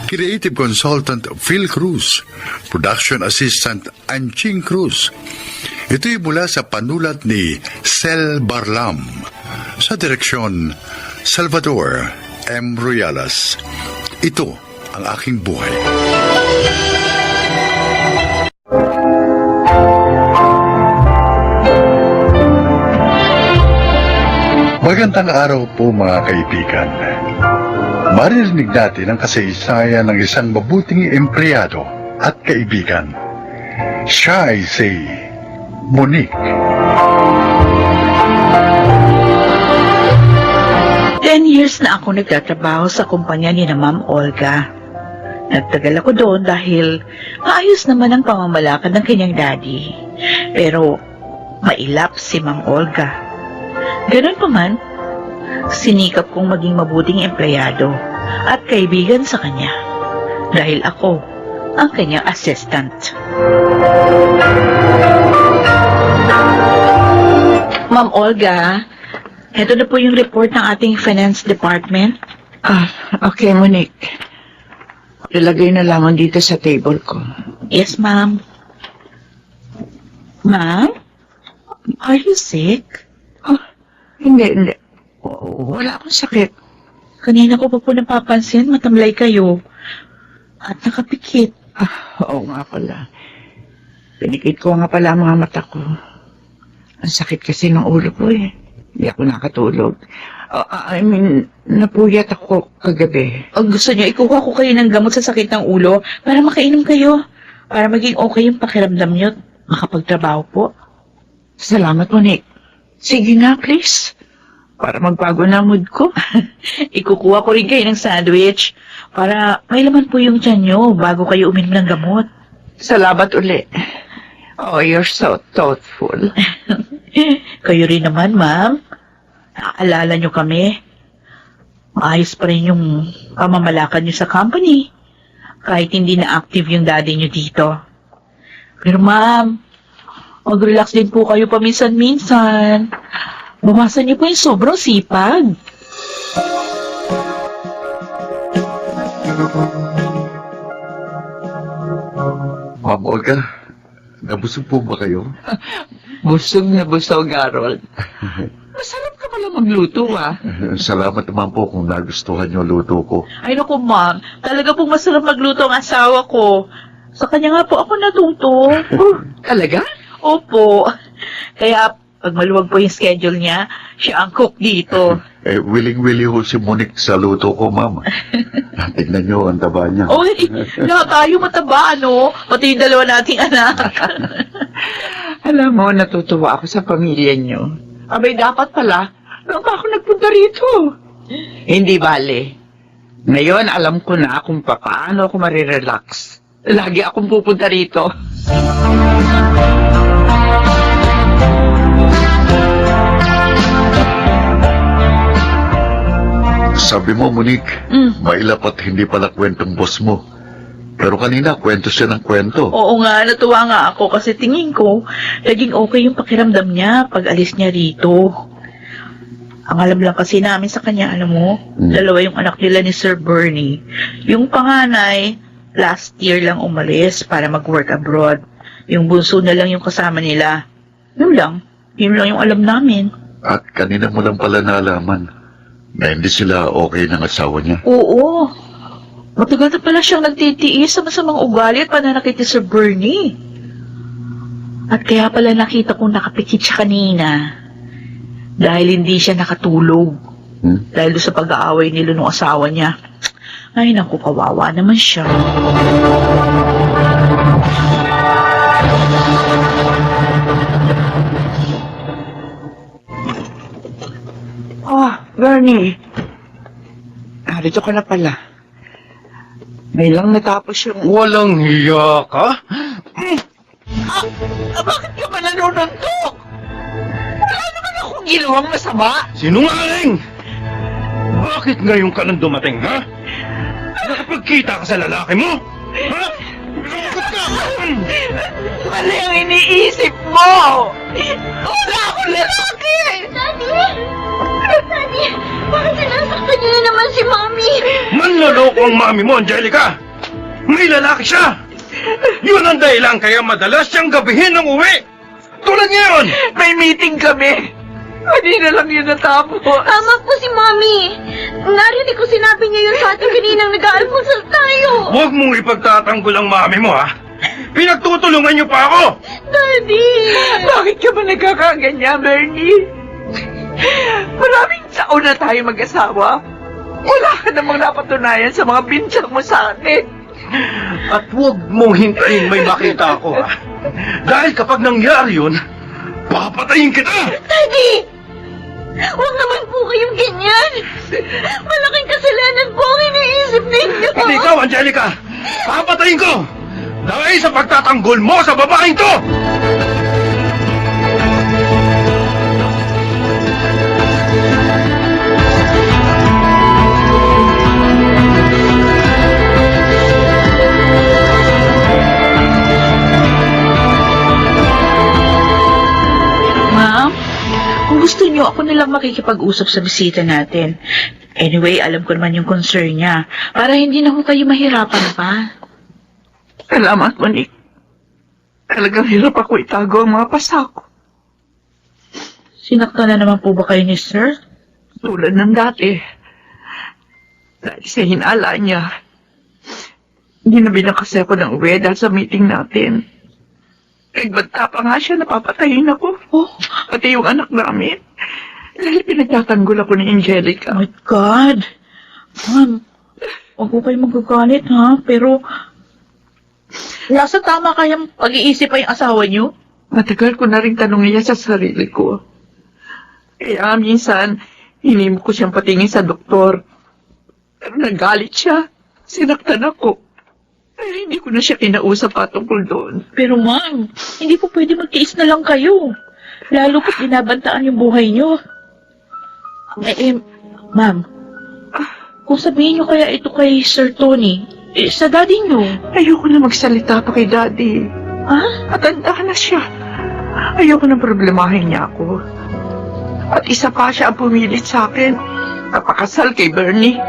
[SPEAKER 1] Creative Consultant Phil Cruz. Production Assistant Anching Cruz. Ito'y mula sa panulat ni Sel Barlam. Sa direksyon Salvador M. Royalas. Ito ang aking buhay. Magandang araw po mga kaibigan. Maririnig natin ang kasaysayan ng isang mabuting empleyado at kaibigan. Siya ay si Monique.
[SPEAKER 5] 10 years na ako nagtatrabaho sa kumpanya ni na Ma'am Olga. Nagtagal ako doon dahil maayos naman ang pamamalakad ng kanyang daddy. Pero mailap si Ma'am Olga. Ganun pa man, sinikap kong maging mabuting empleyado at kaibigan sa kanya dahil ako ang kanyang assistant. Ma'am Olga, eto na po yung report ng ating finance department.
[SPEAKER 4] Okay, Monique. Ilagay na lamang dito sa table ko.
[SPEAKER 5] Yes, ma'am. Ma'am? Are you sick?
[SPEAKER 4] Hindi. Wala akong sakit.
[SPEAKER 5] Kanina ko pa po napapansin, matamlay kayo. At nakapikit. Oo nga pala. Pinikit ko nga pala ang mga mata ko. Ang sakit kasi ng ulo ko eh. Hindi ako nakatulog. Napuyat ako kagabi. Gusto niyo, ikuha ko kayo ng gamot sa sakit ng ulo para makainom kayo. Para maging okay yung pakiramdam niyo at makapagtrabaho po. Salamat, Monique. Sige nga, please. Para magbago na mood ko. Ikukuha ko rin kayo ng sandwich para may laman po yung tiyan niyo bago kayo uminom ng gamot. Salamat uli. Oh, you're so thoughtful. Kayo rin naman, ma'am. Naaalala niyo kami. Maayos pa rin yung pamamalakad niyo sa company. Kahit hindi na active yung daddy niyo dito. Pero ma'am, mag-relax din po kayo paminsan-minsan. Bumasan niyo po yung sobrang sipag.
[SPEAKER 3] Ma'am Olga, nabusog po ba kayo?
[SPEAKER 5] Busog na busog, Harold. Masarap ka pala magluto, ah.
[SPEAKER 3] Salamat naman po kung nagustuhan niyo luto ko.
[SPEAKER 5] Ay, naku, ma'am. Talaga pong masarap magluto ang asawa ko. Sa kanya nga po ako natuto. Talaga? Opo. Kaya, pag maluwag po yung schedule niya, siya ang cook dito.
[SPEAKER 3] Willing-willing ho si Monique sa luto ko, ma'am. Tignan niyo ang taba niya.
[SPEAKER 5] Oy, lahat tayo mataba, ano? Pati yung dalawa nating anak. Alam mo, natutuwa ako sa pamilya niyo. Abay, dapat pala, nung pa ako nagpunta rito. Hindi bale. Ngayon, alam ko na kung paano ako marirelax. Lagi akong pupunta rito.
[SPEAKER 3] Sabi mo, Monique, mailap at hindi pala kwentong boss mo. Pero kanina, kwento siya ng kwento.
[SPEAKER 5] Oo nga, natuwa nga ako kasi tingin ko, naging okay yung pakiramdam niya pag alis niya rito. Ang alam lang kasi namin sa kanya, alam mo, dalawa yung anak nila ni Sir Bernie. Yung panganay, last year lang umalis para mag-work abroad. Yung bunso na lang yung kasama nila. Yun lang yung alam namin.
[SPEAKER 3] At kanina mo lang pala nalaman na hindi sila okay ng asawa niya.
[SPEAKER 5] Oo. Matagal na pala siyang nagtitiis sa masamang ugali at pananakit ni Sir Bernie. At kaya pala nakita kong nakapikit siya kanina. Dahil hindi siya nakatulog. Dahil doon sa pag-aaway nila ng asawa niya. Ay, naku, kawawa naman siya. Bernie. Narito ka na pala. May lang natapos yung...
[SPEAKER 7] Walang hiya ka?
[SPEAKER 5] Bakit ka ba nanununtok? Wala naman akong ginawang masama.
[SPEAKER 7] Sinungaling! Bakit ngayon ka nang dumating, ha? Nakapagkita ka sa lalaki mo? Ha? Bakit ka?
[SPEAKER 5] Mali ang iniisip mo! Wala akong lalaki!
[SPEAKER 2] Daddy, bakit sinasaktan niyo na naman si Mommy?
[SPEAKER 7] Manloloko ang mami mo, Angelica! May lalaki siya! Yun ang dahilan kaya madalas siyang gabihin ng uwi! Tulad ngayon!
[SPEAKER 5] May meeting kami! Hindi na lang yun natapos.
[SPEAKER 2] Tama po si Mommy. Narinig ko sinabi niya yun sa atin kaninang nag-aalmusal tayo.
[SPEAKER 7] Huwag mong ipagtatanggol ang mami mo, ha? Pinagtutulungan niyo pa ako!
[SPEAKER 2] Daddy!
[SPEAKER 5] Bakit ka ba nagkakaganyan, Bernie? Maraming taon na tayo mag-asawa. Wala ka namang napatunayan sa mga binsang mo sa akin.
[SPEAKER 7] At huwag mong hintayin may makita ako, ha? Dahil kapag nangyari yun, papatayin kita!
[SPEAKER 2] Daddy! Huwag naman po kayong ganyan. Malaking kasalanan po ang iniisip ninyo.
[SPEAKER 7] Pati ikaw, Angelica! Papatayin ko! Dahil sa pagtatanggol mo sa babaeng to!
[SPEAKER 5] Ma'am, kung gusto niyo, ako na lang makikipag-usap sa bisita natin. Anyway, alam ko naman yung concern niya. Para hindi na ho kayo mahirapan pa. Salamat, Monique. Talagang hirap ako itago ang mga pasako. Sinaktan na naman po ba kayo ni Sir? Tulad ng dati. Dahil sa hinala niya. Ginabi na kasi ako ng uwi dahil sa meeting natin. Nagbanta pa nga siya, napapatayin ako. Oh, pati yung anak namin. Dahil pinagtatanggol ako ni Angelica.
[SPEAKER 10] Oh my God! Ma'am, huwag ko kayo magagalit, ha? Pero, nasa tama kayang pag-iisip pa yung asawa niyo?
[SPEAKER 5] Matagal ko na rin tanongin niya sa sarili ko. Kaya minsan, hinimo ko siyang patingin sa doktor. Pero nagalit siya. Sinaktan ako. Kaya hindi ko na siya kinausap patungkol doon.
[SPEAKER 10] Pero ma'am, hindi po pwede magtiis na lang kayo. Lalo pat binabantaan yung buhay niyo. Ma'am, kung sabihin niyo kaya ito kay Sir Tony, sa daddy niyo.
[SPEAKER 5] Ayoko na magsalita pa kay Daddy.
[SPEAKER 10] Ha?
[SPEAKER 5] Matanda na siya. Ayoko na problemahin niya ako. At isa pa siya ang pumilit sa akin. Napakasal kay Bernie.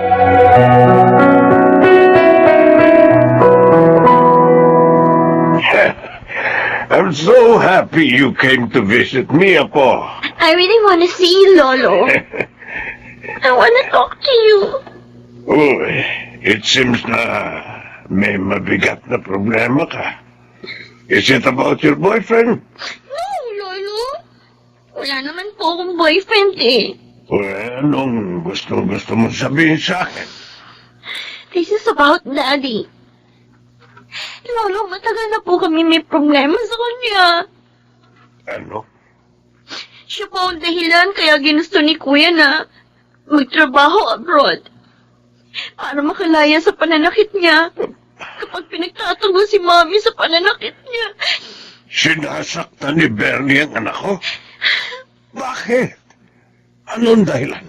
[SPEAKER 11] I'm so happy you came to visit me, Apo.
[SPEAKER 2] I really want to see you, Lolo. I want to talk to you.
[SPEAKER 11] Oh, it seems na may mabigat na problema ka. Is it about your boyfriend?
[SPEAKER 2] No, Lolo. Wala naman po akong boyfriend eh.
[SPEAKER 11] Well, anong gusto mo sabihin sa akin?
[SPEAKER 2] This is about Daddy. Lolo, matagal na po kami may problema sa kanya.
[SPEAKER 11] Ano?
[SPEAKER 2] Siya po ang dahilan kaya ginusto ni Kuya na magtrabaho abroad. Para makalaya sa pananakit niya. Kapag pinagtatanggol si Mami sa pananakit niya.
[SPEAKER 11] Sinasaktan ni Bernie ang anak ko? Bakit? Anong dahilan?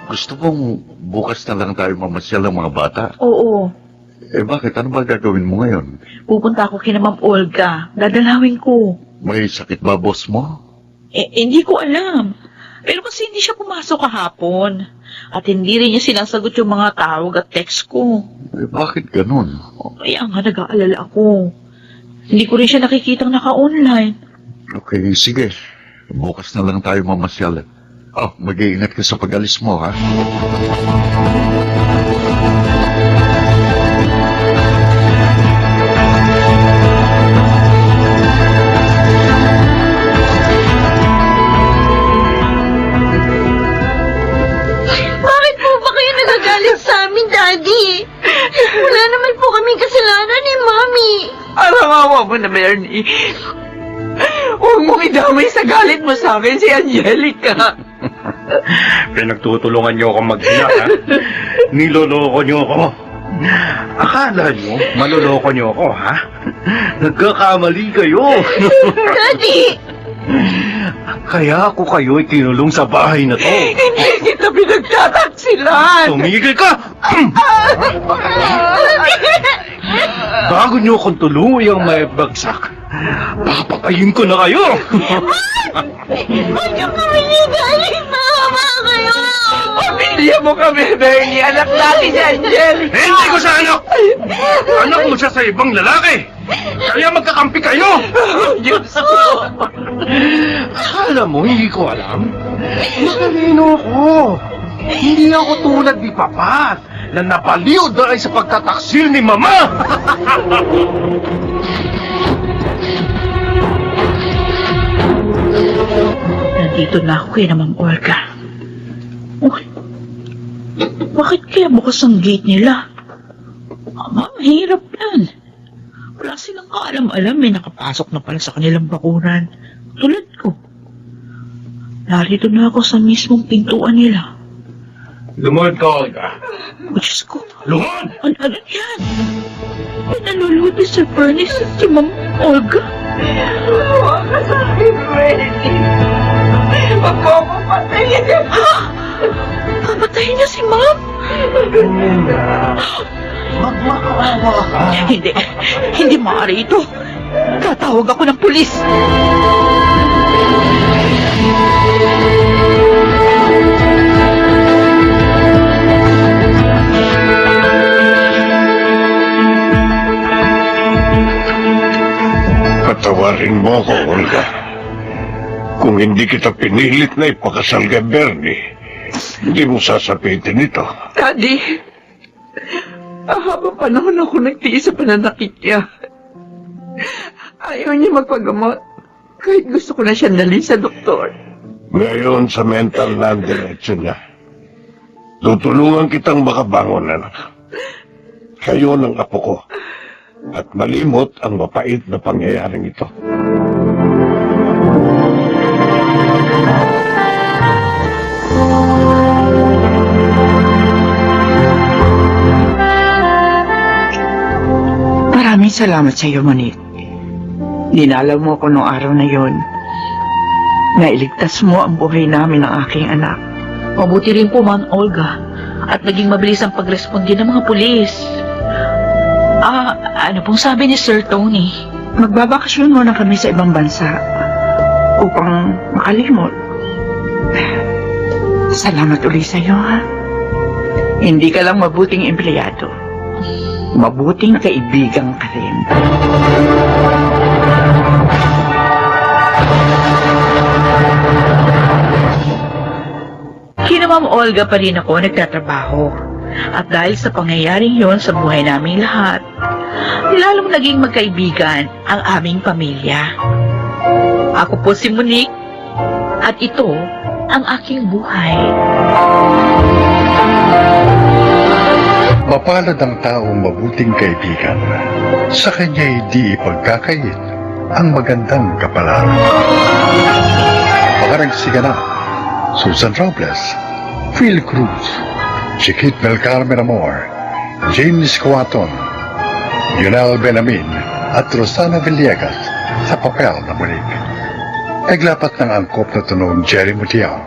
[SPEAKER 3] Gusto mong bukas na lang tayo mamasyal ng mga bata?
[SPEAKER 10] Oo.
[SPEAKER 3] Eh bakit? Ano ba gagawin mo ngayon?
[SPEAKER 10] Pupunta ako kina Ma'am Olga. Dadalawin ko.
[SPEAKER 3] May sakit ba boss mo?
[SPEAKER 10] Hindi ko alam. Pero kasi hindi siya pumasok kahapon. At hindi rin niya sinasagot yung mga tawag at text ko.
[SPEAKER 3] Eh bakit ganun?
[SPEAKER 10] Kaya nga nag-aalala ako. Hindi ko rin siya nakikitang naka-online.
[SPEAKER 3] Okay, sige. Bukas na lang tayo mamasyal. Oh, mag-iingat ka sa pag-alis mo, ha?
[SPEAKER 2] Bakit po ba kayo nagagalit sa amin, Daddy? Wala naman po kaming kasalanan ni Mami.
[SPEAKER 5] Arangawa mo na, Bernie. Huwag mong idamay sa galit mo sa akin si Angelica.
[SPEAKER 12] Pinagtutulungan niyo ako mag-ina, ha? Niloloko niyo ako. Akala niyo, maloloko niyo ako, ha? Nagkakamali kayo.
[SPEAKER 2] Daddy!
[SPEAKER 12] Kaya ako kayo ikinulong sa bahay na to.
[SPEAKER 5] Hindi kita pinagtataksilan.
[SPEAKER 12] Tumigil ka! Bago niyo akong tuluyang may bagsak, papatayin ko na kayo!
[SPEAKER 2] Huwag niyo kami nigaling, mama kayo!
[SPEAKER 5] Pamilya mo kami, Bernie. Anak natin si Angelica.
[SPEAKER 12] Hindi ko sa anak! Anak mo siya sa ibang lalaki! Kaya magkakampi kayo!
[SPEAKER 5] Diyos ko.
[SPEAKER 12] Akala mo, hindi ko alam? Matalino ko. Hindi ako tulad ni Papa na napaliw dahil sa pagtataksil ni Mama.
[SPEAKER 10] Nandito na ako kay na Ma'am Olga. Uy, bakit kaya bukas ang gate nila? Ma'am, hirap yan. Wala silang kaalam-alam, may nakapasok na pala sa kanilang bakuran. Tulad ko. Narito na ako sa mismong pintuan nila.
[SPEAKER 12] Lumod ka, Olga.
[SPEAKER 10] O Diyos ko,
[SPEAKER 12] Lumod!
[SPEAKER 10] ano yan? May naluluto si Bernie si Ma'am Olga.
[SPEAKER 5] Huwag ka sa akin, Bernie. Magpapatayin niya.
[SPEAKER 10] Papatayin niya si Ma'am?
[SPEAKER 12] Magmakaawa ka.
[SPEAKER 10] Hindi maaari ito. Tatawag ako ng pulis.
[SPEAKER 11] Patawarin mo ko, Olga. Kung hindi kita pinilit na ipakasal kay Bernie, hindi mo sasapitin ito.
[SPEAKER 5] Daddy, habang panahon ako nagtiis sa pananakit niya. Ayaw niya magpagamot. Kahit gusto ko na siya dalhin sa doktor.
[SPEAKER 11] Ngayon sa mental na ang diretsyo niya. Tutulungan kitang makabangon, anak. Kayo ng apo ko. At malimot ang mapait na pangyayaring ito.
[SPEAKER 5] Maraming salamat sa iyo, Monique. Dinalaw mo ko noong araw na yon. Nailigtas mo ang buhay namin ng aking anak.
[SPEAKER 10] Mabuti rin po, Ma'am Olga. At naging mabilis ang pagresponde ng mga pulis. Ano pong sabi ni Sir Tony?
[SPEAKER 5] Magbabakasyon muna kami sa ibang bansa upang makalimot. Salamat ulit sa iyo, ha? Hindi ka lang mabuting empleyado. Mabuting kaibigan ka rin.
[SPEAKER 10] Kina Ma'am Olga pa rin ako nagtatrabaho. At dahil sa pangyayaring yon sa buhay naming lahat, lalong naging magkaibigan ang aming pamilya. Ako po si Monique, at ito ang aking buhay.
[SPEAKER 1] Mapalad ang taong mabuting kaibigan. Sa kanya hindi ipagkakait ang magandang kapalaran. Makaragsiganap, Susan Robles, Phil Cruz, Chiquit Mel Carmen Amor, James Cuaton, Yunel Benamin at Rosana Villegas sa papel na Monique. Naglapat ng angkop na tunog Jerry Mutiao,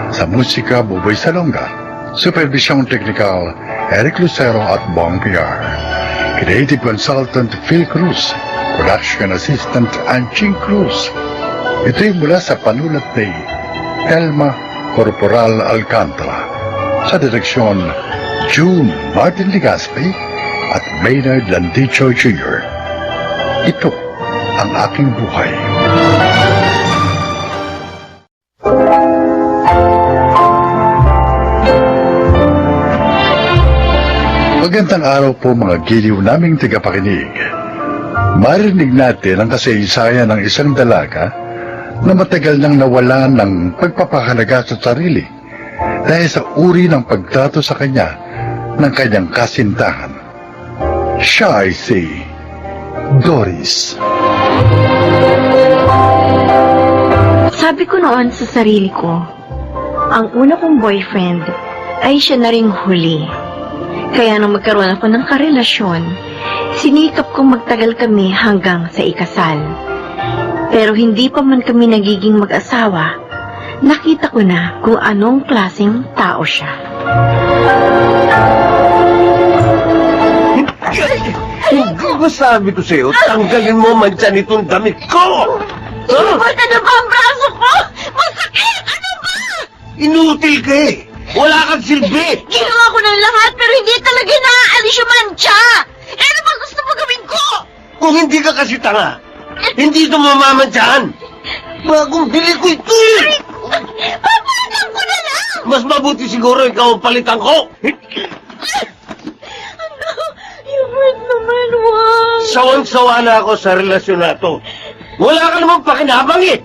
[SPEAKER 1] sa musika Buboy Salonga, supervisyong teknikal Eric Lucero at Bong PR, creative consultant Phil Cruz, production assistant Anching Cruz. Ito'y mula sa panulat ni Elma Corporal Alcantara, sa direksyon June Martin Ligaspi at Maynard Landicho Jr. Ito ang aking buhay. Magandang araw po mga giliw naming tagapakinig. Marinig natin ang kasaysayan ng isang dalaga na matagal nang nawala ng pagpapahalaga sa sarili dahil sa uri ng pagtrato sa kanya ng kanyang kasintahan. Siya ay si Doris.
[SPEAKER 2] Sabi ko noon sa sarili ko, ang una kong boyfriend ay siya na ring huli. Kaya nung magkaroon ako ng karelasyon, sinikap kong magtagal kami hanggang sa ikasal. Pero hindi pa man kami nagiging mag-asawa, nakita ko na kung anong klaseng tao siya.
[SPEAKER 7] Hindi ba sabi ko sa'yo, tanggalin mo man dyan itong damit ko!
[SPEAKER 2] Inubat na ba ang braso ko? Masakit! Ano ba?
[SPEAKER 7] Inutil ka eh! Wala kang silbi!
[SPEAKER 2] Ginawa ko ng lahat pero hindi talaga naaalis yung mantsa! Eh ano ba gusto mo gawin ko?
[SPEAKER 7] Kung hindi ka kasi tanga, hindi ito mamamantsahan! Bagong bili ko ito eh!
[SPEAKER 2] Papalitan ko na lang!
[SPEAKER 7] Mas mabuti siguro ikaw ang palitan ko!
[SPEAKER 2] Hubert naman, wag!
[SPEAKER 7] Sawang-sawa na ako sa relasyon na ito. Wala ka namang pakinabang eh!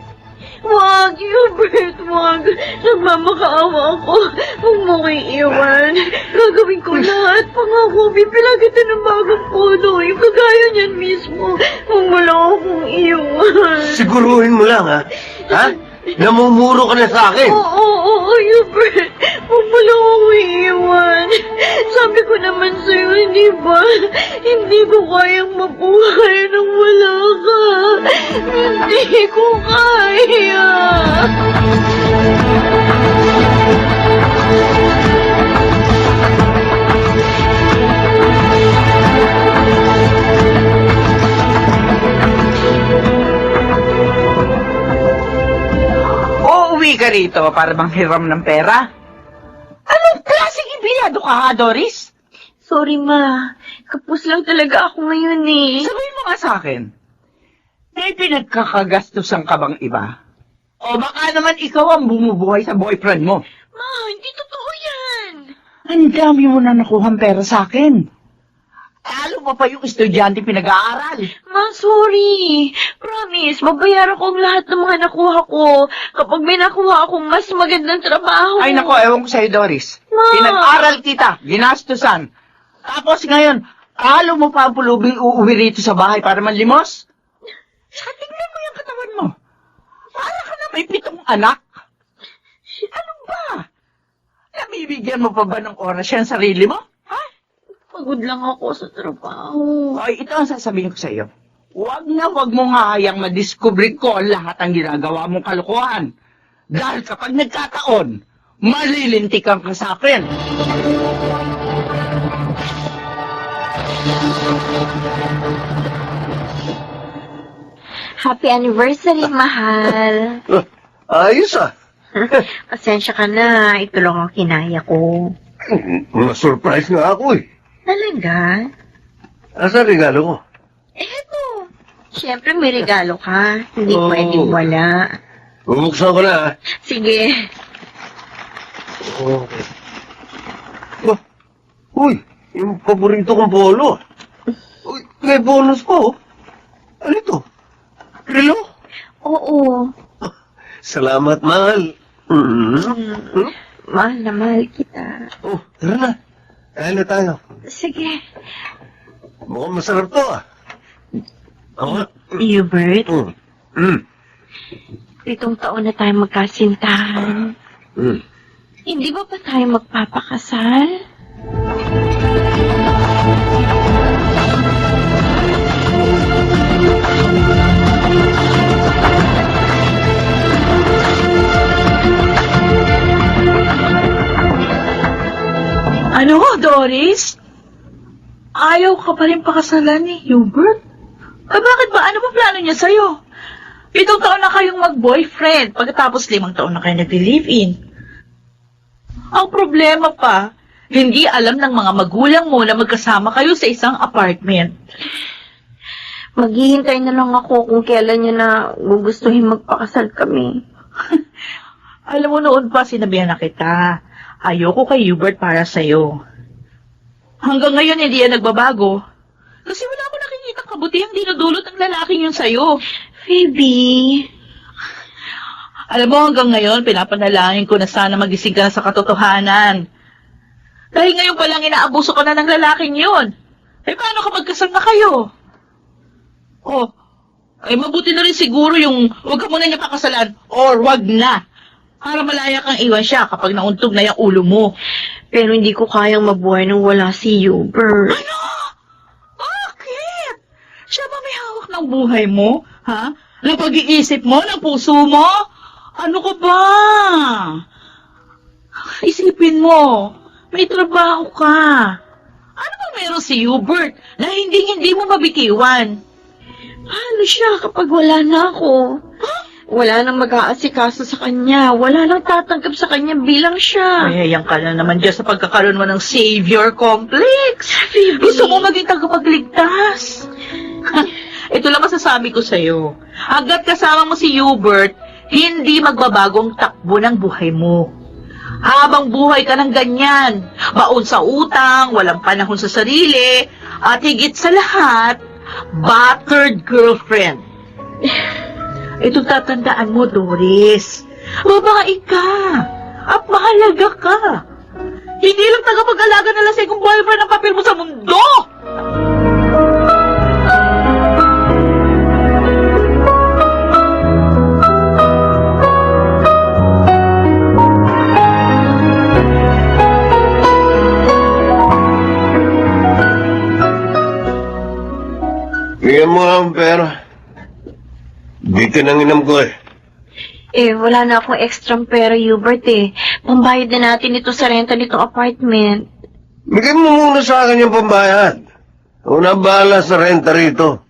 [SPEAKER 2] Wag, Hubert, wag. Nagmamakaawa ako. Huwag mo ko'y iwan. Gagawin ko lahat. Pangako, bibilang kita ng bagong puno. Yung kagaya niyan mismo. Huwag mo lang akong iwan.
[SPEAKER 7] Siguruhin mo lang ha? Ha? Namumuro ka na sa akin!
[SPEAKER 2] Oo, Hubert. Huwag mo lang akong iwan. Sabi ko naman sa'yo, hindi ba? Hindi ko kayang mabuhay nang wala ka. Hindi ko kaya.
[SPEAKER 5] Uuwi ka rito para manghiram ng pera? Anong klaseng empleyado ka, ha, Doris?
[SPEAKER 2] Sorry, ma. Kapos lang talaga ako ngayon eh.
[SPEAKER 5] Sabihin mo nga sa akin, may pinagkakagastusan ka bang iba? O
[SPEAKER 4] O baka naman ikaw ang bumubuhay sa boyfriend mo.
[SPEAKER 10] Ma, hindi totoo yan.
[SPEAKER 4] Ang dami mo na nakuhang pera sa akin. Talo mo pa yung estudyante pinag-aaral.
[SPEAKER 10] Ma, sorry. Promise, babayaran ko ang lahat ng mga nakuha ko kapag may nakuha akong mas magandang trabaho.
[SPEAKER 4] Ay nako, ewan ko sa'yo, Doris.
[SPEAKER 10] Ma!
[SPEAKER 4] Pinag-aral kita, ginastusan. Tapos ngayon, talo mo pa ang pulubing uuwi rito sa bahay para manlimos? Saka tingnan mo yung katawan mo. Para ka na may 7 anak. Ano ba? Nabibigyan mo pa ba ng oras yan sarili mo? Ha?
[SPEAKER 10] Pagod lang ako sa trabaho.
[SPEAKER 4] Ay, ito ang sasabihin ko sa iyo. Huwag mong hahayang madiskubre ko lahat ang ginagawa mong kalokohan. Dahil kapag nagkataon, malilintikan ka sa akin.
[SPEAKER 2] Happy anniversary, mahal.
[SPEAKER 11] Ayos ah.
[SPEAKER 2] Pasensya ka na. Ito lang ang kinaya ko.
[SPEAKER 11] Na-surprise nga ako eh.
[SPEAKER 2] Talaga?
[SPEAKER 11] Asa regalo ko?
[SPEAKER 2] Eto. Siyempre may regalo ka. Hindi
[SPEAKER 11] Oo.
[SPEAKER 2] pwedeng wala.
[SPEAKER 11] Bubuksan ko na ah.
[SPEAKER 2] Sige.
[SPEAKER 11] Okay. Uy, yung paborito kong polo. Uy, may bonus pa oh. Ano ito? Relo?
[SPEAKER 2] Oo.
[SPEAKER 11] Salamat, mahal. Hmm?
[SPEAKER 2] Mahal na mahal kita.
[SPEAKER 11] Oh, tara na. Kain na tayo.
[SPEAKER 2] Sige.
[SPEAKER 11] Mukhang masarap to ah. Ako?
[SPEAKER 2] Hubert,
[SPEAKER 11] Mm.
[SPEAKER 2] 7 taon na tayo magkasintahan.
[SPEAKER 11] Mm.
[SPEAKER 2] Hindi ba tayo magpapakasal?
[SPEAKER 10] Ano, Doris? Ayaw ka pa rin pakasalan ni Hubert? Ay, bakit ba? Ano ba plano niya sa'yo? 7 taon na kayong mag-boyfriend, pagkatapos 5 taon na kayo nag-live-in. Ang problema pa, hindi alam ng mga magulang mo na magkasama kayo sa isang apartment.
[SPEAKER 2] Maghihintay na lang ako kung kailan niya na gugustuhin magpakasal kami.
[SPEAKER 10] Alam mo, noon pa sinabihan na kita, ayoko kay Hubert para sa'yo. Hanggang ngayon hindi yan nagbabago. Kasi wala ko nakikita kabutihang dinudulot ng lalaking yun sa'yo.
[SPEAKER 2] Phoebe,
[SPEAKER 10] Alam mo, hanggang ngayon, pinapanalangin ko na sana magising ka na sa katotohanan. Dahil ngayon pa lang inaabuso ka na ng lalaking yun. Eh, paano kapag kasal na kayo? Oh, ay mabuti na rin siguro yung huwag ka muna niya pakasalan or wag na. Para malaya kang iwan siya kapag nauntog na yung ulo mo.
[SPEAKER 2] pero hindi ko kayang mabuhay nang wala si Hubert.
[SPEAKER 10] Ano? Bakit? Siya ba may hawak ng buhay mo? Ha? Ng pag-iisip mo? Ng puso mo? Ano ka ba? Isipin mo, may trabaho ka. Ano ba meron si Hubert na hindi mo mabitiwan?
[SPEAKER 2] Paano siya kapag wala na ako? Wala nang mag-aasikaso sa kanya. Wala nang tatanggap sa kanya bilang siya.
[SPEAKER 10] Mayayang ka na naman dyan sa pagkakaroon mo ng savior complex.
[SPEAKER 2] Phoebe.
[SPEAKER 10] Gusto mo maging tagapagligtas. Ito lang masasabi ko sa'yo. Agad kasama mo si Hubert, hindi magbabagong takbo ng buhay mo. Habang buhay ka ng ganyan, baon sa utang, walang panahon sa sarili, at higit sa lahat, battered girlfriend. Ito tatandaan mo, Doris. Babae ka. At mahalaga ka. Hindi lang tagapag-alaga na lasing kung boyfriend ang papel mo sa mundo.
[SPEAKER 11] Bigyan mo ang pera. Dito nang inam ko eh.
[SPEAKER 2] Wala na akong extra pera, Hubert Pambayad na natin ito sa renta nitong apartment.
[SPEAKER 11] Bigyan mo muna sa akin yung pambayad. Una bahala sa renta rito.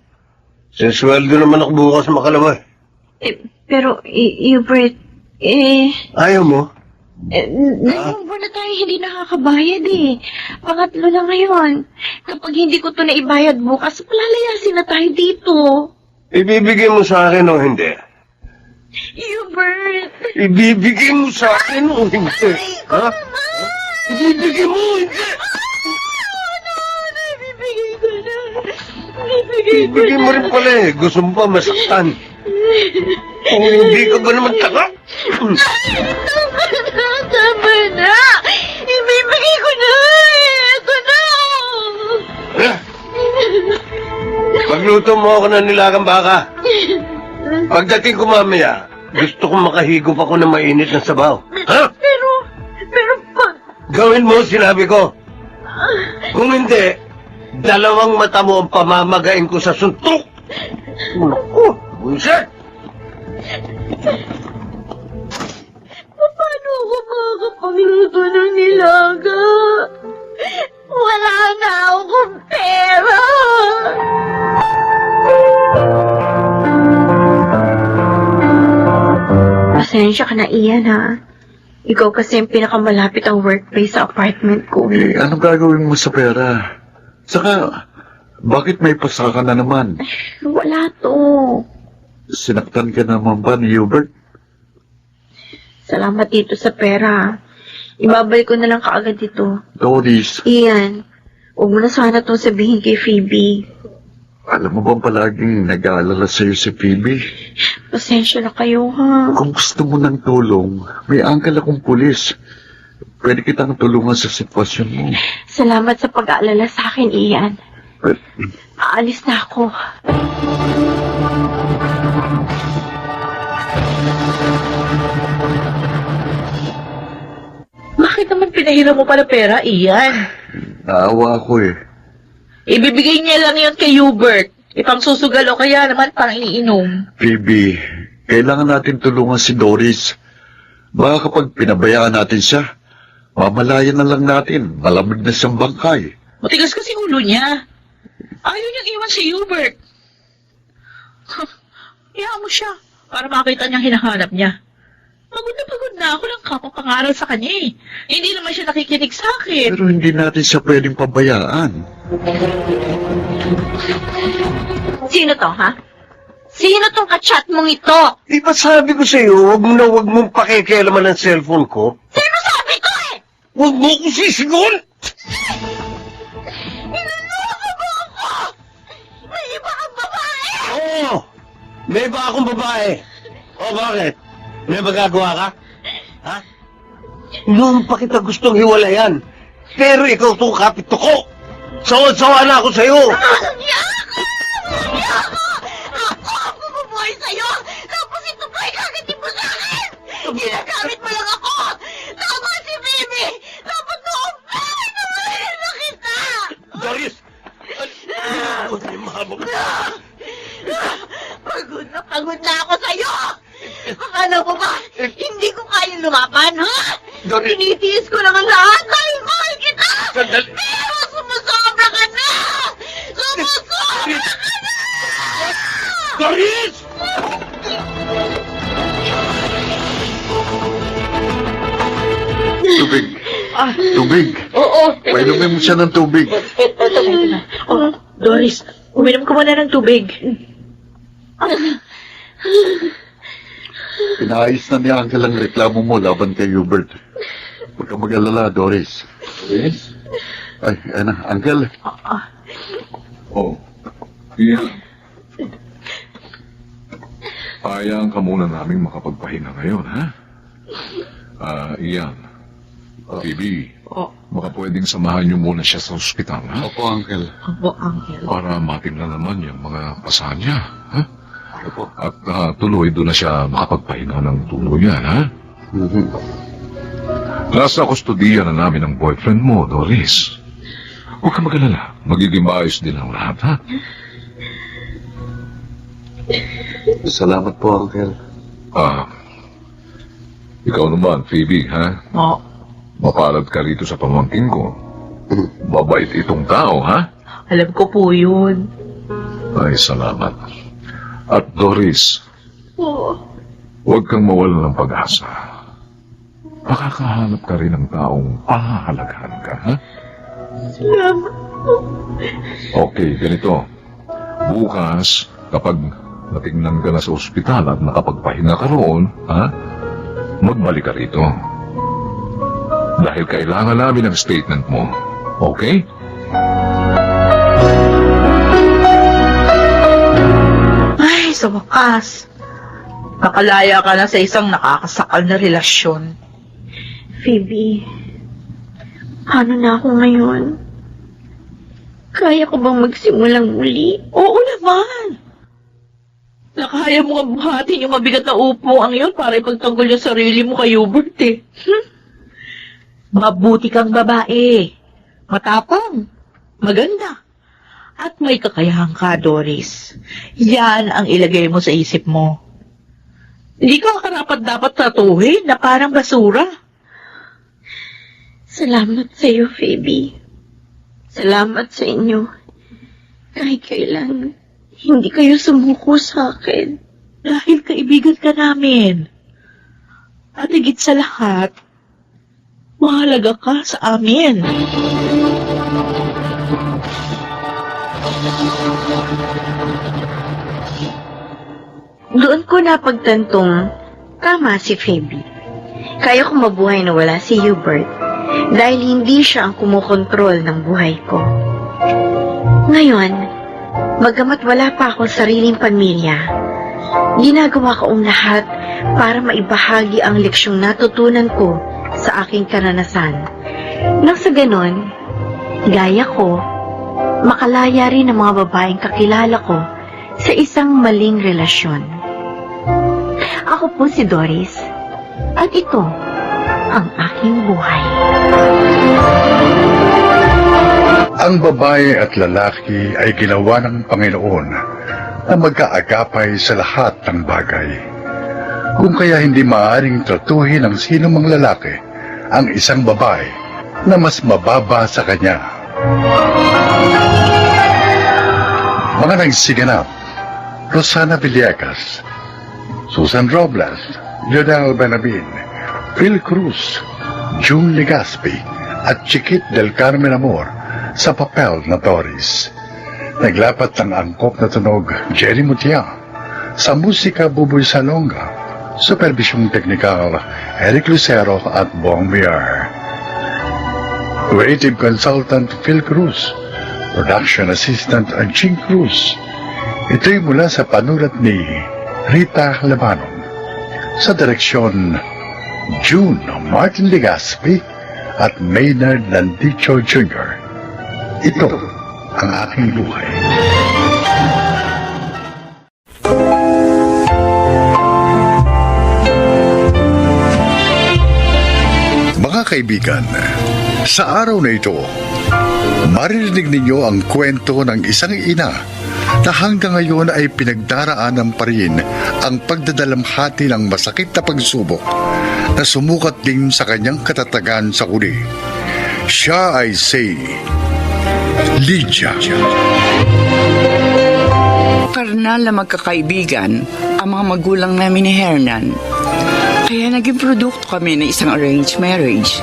[SPEAKER 11] Sisweldo naman ako bukas makalabas.
[SPEAKER 2] Pero, Hubert,
[SPEAKER 11] Ayaw mo?
[SPEAKER 2] dalawang buwan na tayo hindi nakakabayad Pangatlo na ngayon. Kapag hindi ko to naibayad bukas, palalayasin na tayo dito.
[SPEAKER 11] Ibibigay mo sa akin o hindi?
[SPEAKER 10] Hubert!
[SPEAKER 7] Ibibigay mo sa akin o hindi? Ha? Ibibigay mo o hindi?
[SPEAKER 10] Ibibigay ko na. Ibibigay ko
[SPEAKER 7] Ibibigay mo rin pala eh. Gusto mo pa masaktan. Kung hindi ka ba naman taka?
[SPEAKER 10] Tama na! Ibibigay ko na! Ito na!
[SPEAKER 7] Magluto mo ako ng nilagang baka. Pagdating ko mamaya, gusto kong makahigop ako ng mainit na sabaw. Ha?
[SPEAKER 10] Pero pag...
[SPEAKER 7] Gawin mo, sinabi ko. Kung hindi, dalawang mata mo ang pamamagain ko sa suntok. Naku, buwisit!
[SPEAKER 10] Paano ako makakapagluto ng nilaga? Wala na akong pera!
[SPEAKER 2] Pasensya ka na, Ian, ha? Ikaw kasi yung pinakamalapit ang workplace sa apartment ko.
[SPEAKER 3] Eh, anong gagawin mo sa pera? Saka, bakit may pasaka na naman?
[SPEAKER 2] Wala to.
[SPEAKER 3] Sinaktan ka naman ba ni Hubert?
[SPEAKER 2] Salamat dito sa pera. Ibabalik ko na lang kaagad dito.
[SPEAKER 3] Doris,
[SPEAKER 2] Ian, huwag mo na sana itong sabihin kay Phoebe.
[SPEAKER 3] alam mo bang palaging nag-aalala sa'yo si Phoebe?
[SPEAKER 2] Pasensya na kayo, ha?
[SPEAKER 3] Kung gusto mo ng tulong, may angkal akong pulis. Pwede kitang tulungan sa sitwasyon mo.
[SPEAKER 2] Salamat sa pag-aalala sa akin, Ian.
[SPEAKER 3] But,
[SPEAKER 2] Aalis na ako.
[SPEAKER 5] Bakit naman pinahiram mo pala pera, Ian?
[SPEAKER 3] naawa ako eh.
[SPEAKER 5] Ibibigay niya lang yon kay Hubert. Ipang susugal o kaya naman pang iinom.
[SPEAKER 3] Phoebe, kailangan natin tulungan si Doris. Baka kapag pinabayaan natin siya, mamalayan na lang natin. Malamig na siyang bangkay.
[SPEAKER 5] Matigas kasi ulo niya. Ayaw niyang iwan si Hubert. Iyan mo siya para makita niyang hinahanap niya. Pagod na ako ng kapapangaral sa kanya eh. Hindi naman siya nakikinig sa akin.
[SPEAKER 3] Pero hindi natin siya pwedeng pabayaan.
[SPEAKER 2] Sino to, ha? Sino tong kachat mong ito?
[SPEAKER 7] Di ba sabi ko sa'yo, huwag mong pakikialaman ng cellphone ko?
[SPEAKER 2] Sino sabi ko eh?
[SPEAKER 7] Huwag mo ko sisigon!
[SPEAKER 2] Inuloko mo ako! May iba kang babae!
[SPEAKER 7] Oo! May iba akong babae. O bakit? May magagawa ka? Ha? Noon pa kita gustong hiwalayan. Pero ikaw itong kapito ko. Sawa-sawa na ako sa'yo.
[SPEAKER 2] Hindi ako! Ako ang bumubuhay sa'yo! Tapos ito pa ikagati mo sa akin! Ginagamit mo lang ako! Tama si Bibi! Dapat noong bakit naman na kita!
[SPEAKER 7] Doris! Ano na yung mahabang?
[SPEAKER 2] Pagod na ako sa'yo! Akala mo ba, hindi ko kayang lumaban, ha?
[SPEAKER 7] Doris!
[SPEAKER 2] Tinitiis ko lang ang lahat dahil mahal kita!
[SPEAKER 7] Sandali!
[SPEAKER 2] Pero sumusobra ka na! Sumusobra ka na!
[SPEAKER 7] Doris!
[SPEAKER 3] Tubig. Tubig.
[SPEAKER 5] Oo.
[SPEAKER 3] Painumin mo siya ng tubig.
[SPEAKER 5] Ito na. Oh, Doris, uminom ka muna ng tubig.
[SPEAKER 3] Pinaayos na niya ang kalang reklamo mo laban kay Hubert. Huwag kang mag-alala, Doris. Yes? Ay, ano, Uncle.
[SPEAKER 6] Oh, Ian. Hayaan ka muna naming makapagpahinga ngayon, ha? Ian. Phoebe, baka pwedeng samahan niyo muna siya sa ospital, ha?
[SPEAKER 3] Opo, Uncle.
[SPEAKER 5] Opo, Uncle.
[SPEAKER 6] Para matingnan naman yung mga pasahan niya, ha? At tuloy doon na siya makapagpahinga ng tuluyan, ha? Nasa kustudiya na namin ang boyfriend mo, Doris. Huwag ka mag-alala. Magiging maayos din ang lahat, ha?
[SPEAKER 3] Salamat po, Uncle.
[SPEAKER 6] Ikaw naman, Phoebe, ha?
[SPEAKER 5] Oo.
[SPEAKER 6] Mapalad ka rito sa pamangkin ko. Mabait itong tao, ha?
[SPEAKER 5] Alam ko po yun.
[SPEAKER 6] Ay, salamat. At Doris, huwag kang mawala ng pag-asa. Makakahanap ka rin ng taong pahahalagahan ka, ha?
[SPEAKER 10] Salamat po.
[SPEAKER 6] Okay, ganito. Bukas, kapag natingnan ka na sa ospital at nakapagpahinga ka roon, ha? Magbalik ka rito. Dahil kailangan namin ang statement mo. Okay?
[SPEAKER 10] Ay, sa wakas. Nakalaya ka na sa isang nakakasakal na relasyon.
[SPEAKER 2] Phoebe, paano na ako ngayon? Kaya ko bang magsimulang muli?
[SPEAKER 10] Oo naman. Nakaya mo nga buhatin yung mabigat na upo ang yun para ipagtanggol yung sarili mo kay Hubert eh. Mabuti kang babae. Matapang. Maganda. At may kakayahan ka, Doris. Yan ang ilagay mo sa isip mo. Hindi ka karapat dapat tratuhin na parang basura.
[SPEAKER 2] Salamat sa iyo, Phoebe. Salamat sa inyo. Kahit kailan, hindi kayo sumuko sa akin.
[SPEAKER 10] Dahil kaibigan ka namin. At higit sa lahat, mahalaga ka sa amin.
[SPEAKER 2] Doon ko napagtantong tama si Phoebe. Kaya ko mabuhay na wala si Hubert dahil hindi siya ang kumukontrol ng buhay ko. Ngayon, bagamat wala pa akong sariling pamilya, ginagawa ko ang lahat para maibahagi ang leksyong natutunan ko sa aking karanasan. Nang sa ganon, gaya ko, makalaya rin ang mga babaeng kakilala ko sa isang maling relasyon. Ako po si Doris, at ito ang aking buhay.
[SPEAKER 1] Ang babae at lalaki ay ginawa ng Panginoon na magkaagapay sa lahat ng bagay. Kung kaya hindi maaaring tratuhin ng sino mang lalaki ang isang babae na mas mababa sa kanya. Mga nagsiganap: Rosana Villegas, Susan Robles, Lionel Benabin, Phil Cruz, June Legaspi, at Chiquit del Carmen Amor sa papel na Doris. Naglapat ng angkop na tunog Jerry Mutia, sa musika Buboy Salonga, supervisyong teknikal Eric Lucero at Bong Biar. Creative consultant Phil Cruz, production assistant Ching Cruz. Ito'y mula sa panulat ni Rita Labanon. Sa direksyon June Martin Legaspi at Maynard Landicho Jr. Ito ang aking buhay. Mga kaibigan, sa araw na ito, maririnig ninyo ang kwento ng isang ina na hanggang ngayon ay pinagdaraanan pa rin ang pagdadalamhati ng masakit na pagsubok na sumukat din sa kanyang katatagan sa huli. Siya ay si Lydia.
[SPEAKER 4] Karnal na magkakaibigan ang mga magulang namin ni Hernan. Kaya naging produkto kami ng isang arranged marriage.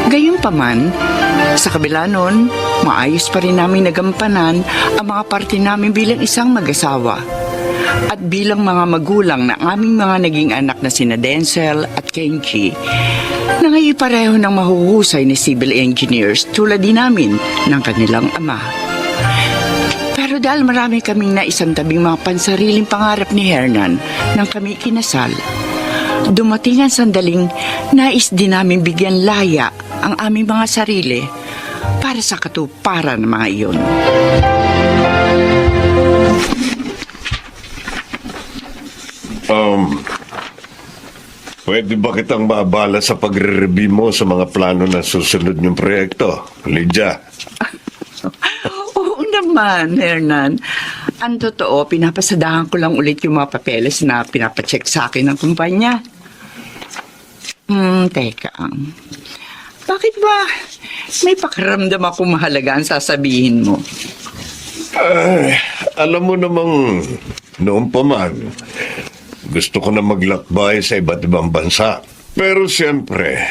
[SPEAKER 4] Gayunpaman, sa kabila nun, maayos pa rin namin nagampanan ang mga parte namin bilang isang mag-asawa. At bilang mga magulang ng aming mga naging anak na sina Denzel at Kenji, na ngayon pareho ng mahuhusay na civil engineers tulad din namin ng kanilang ama. Pero dahil marami kaming naisantabing mga pansariling pangarap ni Hernan nang kami kinasal, dumating ang sandaling nais din namin bigyan laya ang aming mga sarili para sa katuparan ng mga iyon.
[SPEAKER 7] Pwede ba kitang maabala sa pagre-review mo sa mga plano ng susunod niyong proyekto, Lydia?
[SPEAKER 4] Oo naman, Hernan. Ang totoo, pinapasadahan ko lang ulit yung mga papeles na pinapacheck sa akin ng kumpanya. Teka. Bakit ba may pakiramdam ako mahalaga ang sasabihin mo?
[SPEAKER 7] Alam mo namang noon pa man, gusto ko na maglakbay sa iba't ibang bansa. Pero siyempre,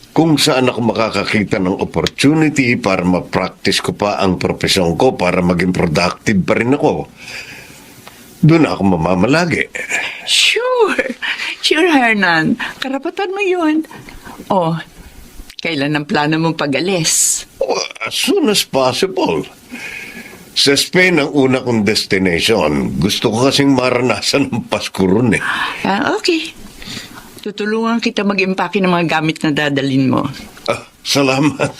[SPEAKER 7] kung saan ako makakakita ng opportunity para ma-practice ko pa ang profesyon ko para maging productive pa rin ako, doon ako mamamalagi.
[SPEAKER 4] Sure. Sure, Hernan. Karapatan mo yun. Oh, kailan ang plano mong pag-alis?
[SPEAKER 7] As soon as possible. Sa Spain ang una kong destination. Gusto ko kasing maranasan ng Pasko ron eh.
[SPEAKER 4] Okay. Tutulungan kita mag-impake ng mga gamit na dadalhin mo.
[SPEAKER 7] Salamat.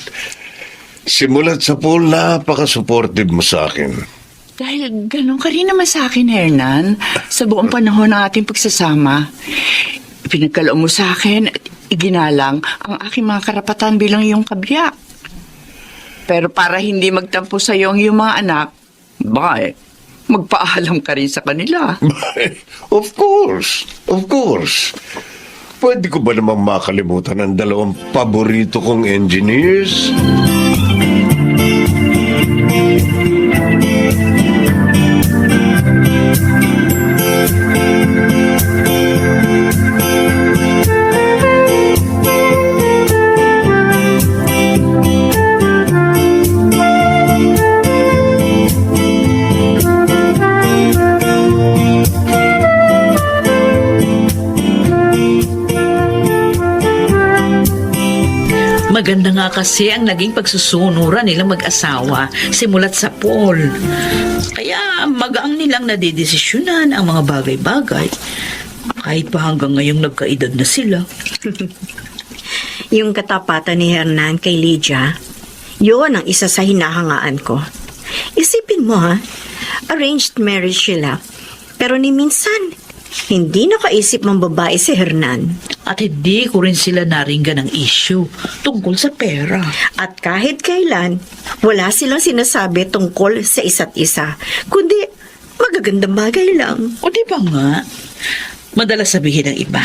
[SPEAKER 7] Simulat sa pool, napaka-supportive mo sa akin.
[SPEAKER 4] Dahil ganun ka rin naman sa akin, Hernan. Sa buong panahon ng ating pagsasama, pinagkaloob mo sa akin at iginalang ang aking mga karapatan bilang iyong kabiyak. Pero para hindi magtampo sa iyo ang iyong mga anak, baka magpaalam ka rin sa kanila.
[SPEAKER 7] Of course. Pwede ko ba namang makalimutan ang dalawang paborito kong engineers?
[SPEAKER 10] Maganda nga kasi ang naging pagsusunuran nilang mag-asawa simulat sa pool. Kaya magaang nilang nadidesisyonan ang mga bagay-bagay. Kahit pa hanggang ngayong nagkaedad na sila.
[SPEAKER 2] Yung katapatan ni Hernan kay Lydia, yun ang isa sa hinahangaan ko. Isipin mo arranged marriage sila. Pero ni minsan, hindi nakaisip ng babae si Hernan.
[SPEAKER 10] At hindi ko rin sila naringgan ng issue tungkol sa pera.
[SPEAKER 2] At kahit kailan, wala silang sinasabi tungkol sa isa't isa. Kundi, magagandang bagay lang.
[SPEAKER 10] O di ba nga? Madalas sabihin ng iba,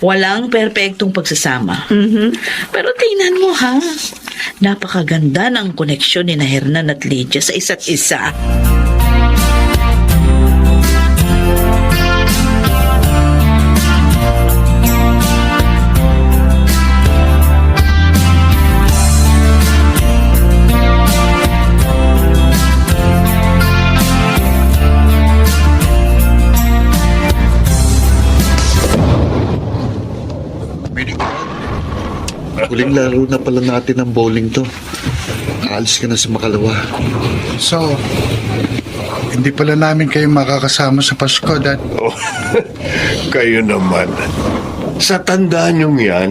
[SPEAKER 10] walang perpektong pagsasama. Pero tingnan mo napakaganda ng koneksyon ni Hernan at Lydia sa isa't isa.
[SPEAKER 3] Huling laro na pala natin ng bowling to. Aalis ka na sa Makalawa.
[SPEAKER 1] So, hindi pala namin kayo makakasama sa Pasko, Dad.
[SPEAKER 7] Oh, kayo naman. Sa tandaan niyong yan,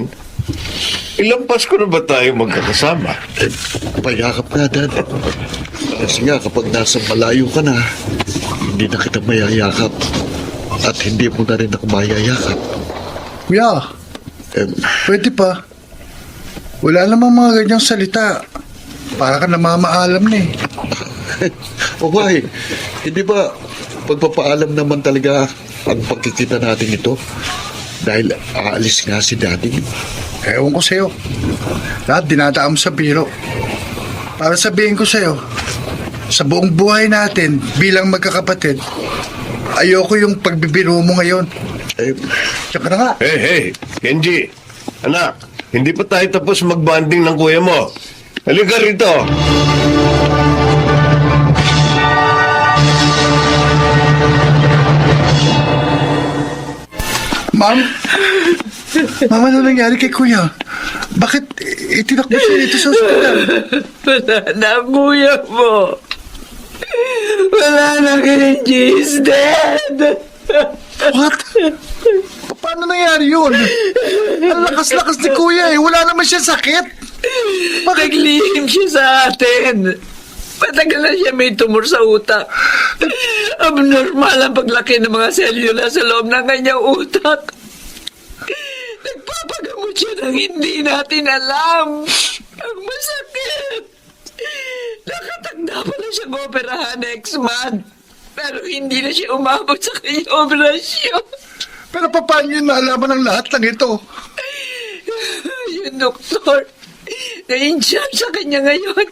[SPEAKER 7] ilang Pasko na ba tayo magkakasama?
[SPEAKER 3] Payakap ka, Dad. Kasi nga, kapag nasa malayo ka na, hindi na kita mayayakap. At hindi mo na rin ako mayayakap.
[SPEAKER 1] Kuya, pwede pa. Wala namang mga ganyang salita. Para ka namamaalam na eh.
[SPEAKER 3] O why? Hindi ba pagpapaalam naman talaga ang pagkikita natin ito? Dahil aalis nga si Daddy.
[SPEAKER 1] Ewan ko sa'yo. Lahat dinadaan mo sa biro. Para sabihin ko sa'yo, sa buong buhay natin bilang magkakapatid, ayoko yung pagbibiro mo ngayon. Tsaka na nga.
[SPEAKER 7] Hey, Kenji, anak, hindi pa tayo tapos magbanding ng kuya mo. Halika rito.
[SPEAKER 1] Ma'am, ano nangyari kay kuya? Bakit itinakbo siya dito sa ospital?
[SPEAKER 4] Wala na ang kuya mo. Wala na, Kenji is dead.
[SPEAKER 1] What? Paano nangyari yun? Ang lakas-lakas ni kuya eh. Wala naman siya sakit.
[SPEAKER 4] Naglihim siya sa atin. Matagal na siya may tumor sa utak. Abnormal ang paglaki ng mga selula sa loob ng kanyang utak. Nagpapagamot siya ng hindi natin alam. Ang masakit. Nakatagda pa na siyang operahan next month. Pero hindi na siya umabot sa kanyang operasyon.
[SPEAKER 1] Pero paano yun naalaman ng lahat ng ito?
[SPEAKER 4] Yung doktor, na-in-charge sa kanya ngayon.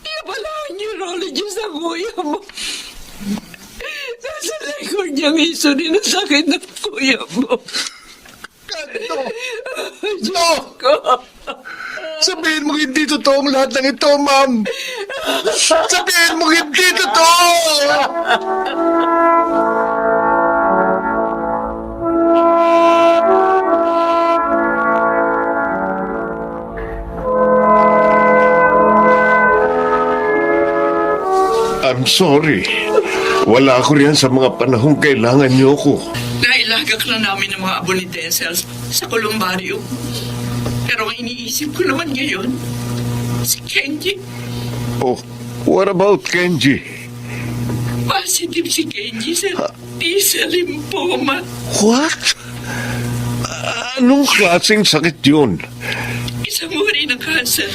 [SPEAKER 4] Iya pala ang neurologist ng kuya mo. Nasa record niyang isunin ang sakit ng kuya mo.
[SPEAKER 1] Ganito!
[SPEAKER 4] Diyos ko!
[SPEAKER 1] Sabihin mo hindi totoong lahat ng ito, ma'am. Sabihin mo hindi totoo!
[SPEAKER 11] I'm sorry. Wala ako riyan sa mga panahong kailangan niyo ko.
[SPEAKER 5] Nailagak na namin ng mga abo ni Denzel sa kolumbarium. Pero ang iniisip ko naman ngayon, si Kenji.
[SPEAKER 11] Oh, what about Kenji?
[SPEAKER 5] Positive si Kenji sa T-cell lymphoma.
[SPEAKER 11] What? Anong klaseng sakit yun?
[SPEAKER 5] Isang uri ng cancer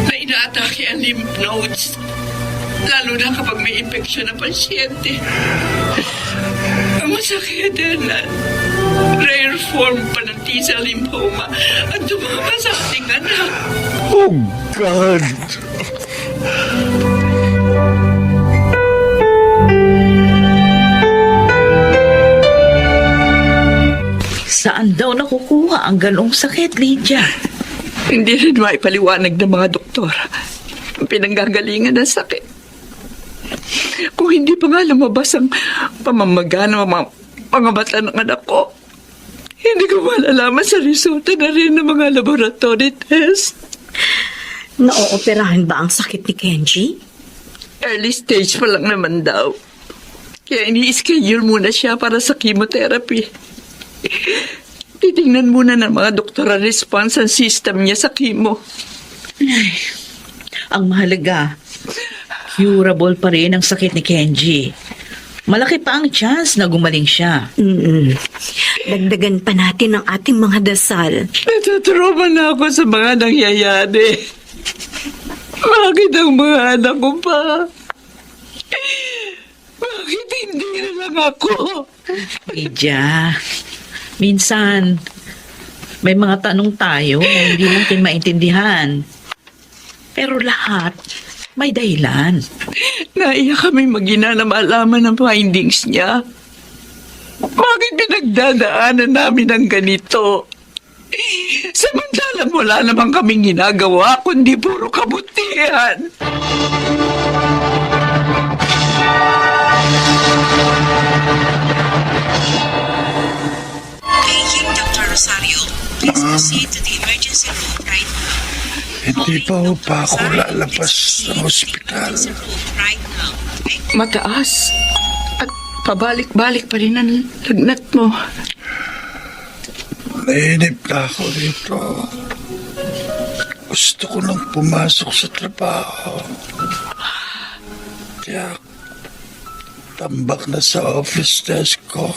[SPEAKER 5] na inaatake ang lymph nodes. Lalo na kapag may infeksyon ng pasyente. Ang masakit na rare form pa ng T-cell lymphoma at tumama sa ating anak.
[SPEAKER 11] Oh, God!
[SPEAKER 10] Saan daw nakukuha ang ganong sakit, Lydia?
[SPEAKER 5] Hindi rin maipaliwanag ng mga doktor ang pinanggagalingan ng sakit. Kung hindi pa nga lumabas ang pamamaga ng mga mata ng anak ko, hindi ko malalaman sa resulta na rin ng mga laboratory test.
[SPEAKER 2] Naooperahan ba ang sakit ni Kenji?
[SPEAKER 5] Early stage pa lang naman daw. Kaya ini-schedule muna siya para sa chemotherapy. Titingnan muna ng mga doktor ang response ang system niya sa chemo.
[SPEAKER 10] Ang mahalaga, curable pa rin ang sakit ni Kenji. Malaki pa ang chance na gumaling siya.
[SPEAKER 2] Dagdagan pa natin ang ating mga dasal.
[SPEAKER 5] Natutrauma na ako sa mga nangyayari. Bakit ang mga anak ko pa? Bakit hindi na lang ako?
[SPEAKER 10] Lydia, minsan, may mga tanong tayo na hindi natin maintindihan. Pero lahat, may dahilan.
[SPEAKER 5] Naiyak kami mag-ina na malaman ang findings niya. Bakit pinagdadaanan namin ang ganito? Samantalang wala naman kaming ginagawa, kundi puro kabutihan.
[SPEAKER 13] Paging Dr. Rosario, please proceed to the emergency room right now.
[SPEAKER 1] Hindi pa ako lalabas ng ospital.
[SPEAKER 13] Right now. Okay?
[SPEAKER 5] Mataas. At pabalik-balik pa rin ang lagnat mo.
[SPEAKER 1] Nainip na ako dito. Gusto ko nang pumasok sa trabaho. Kaya tambak na sa office desk ko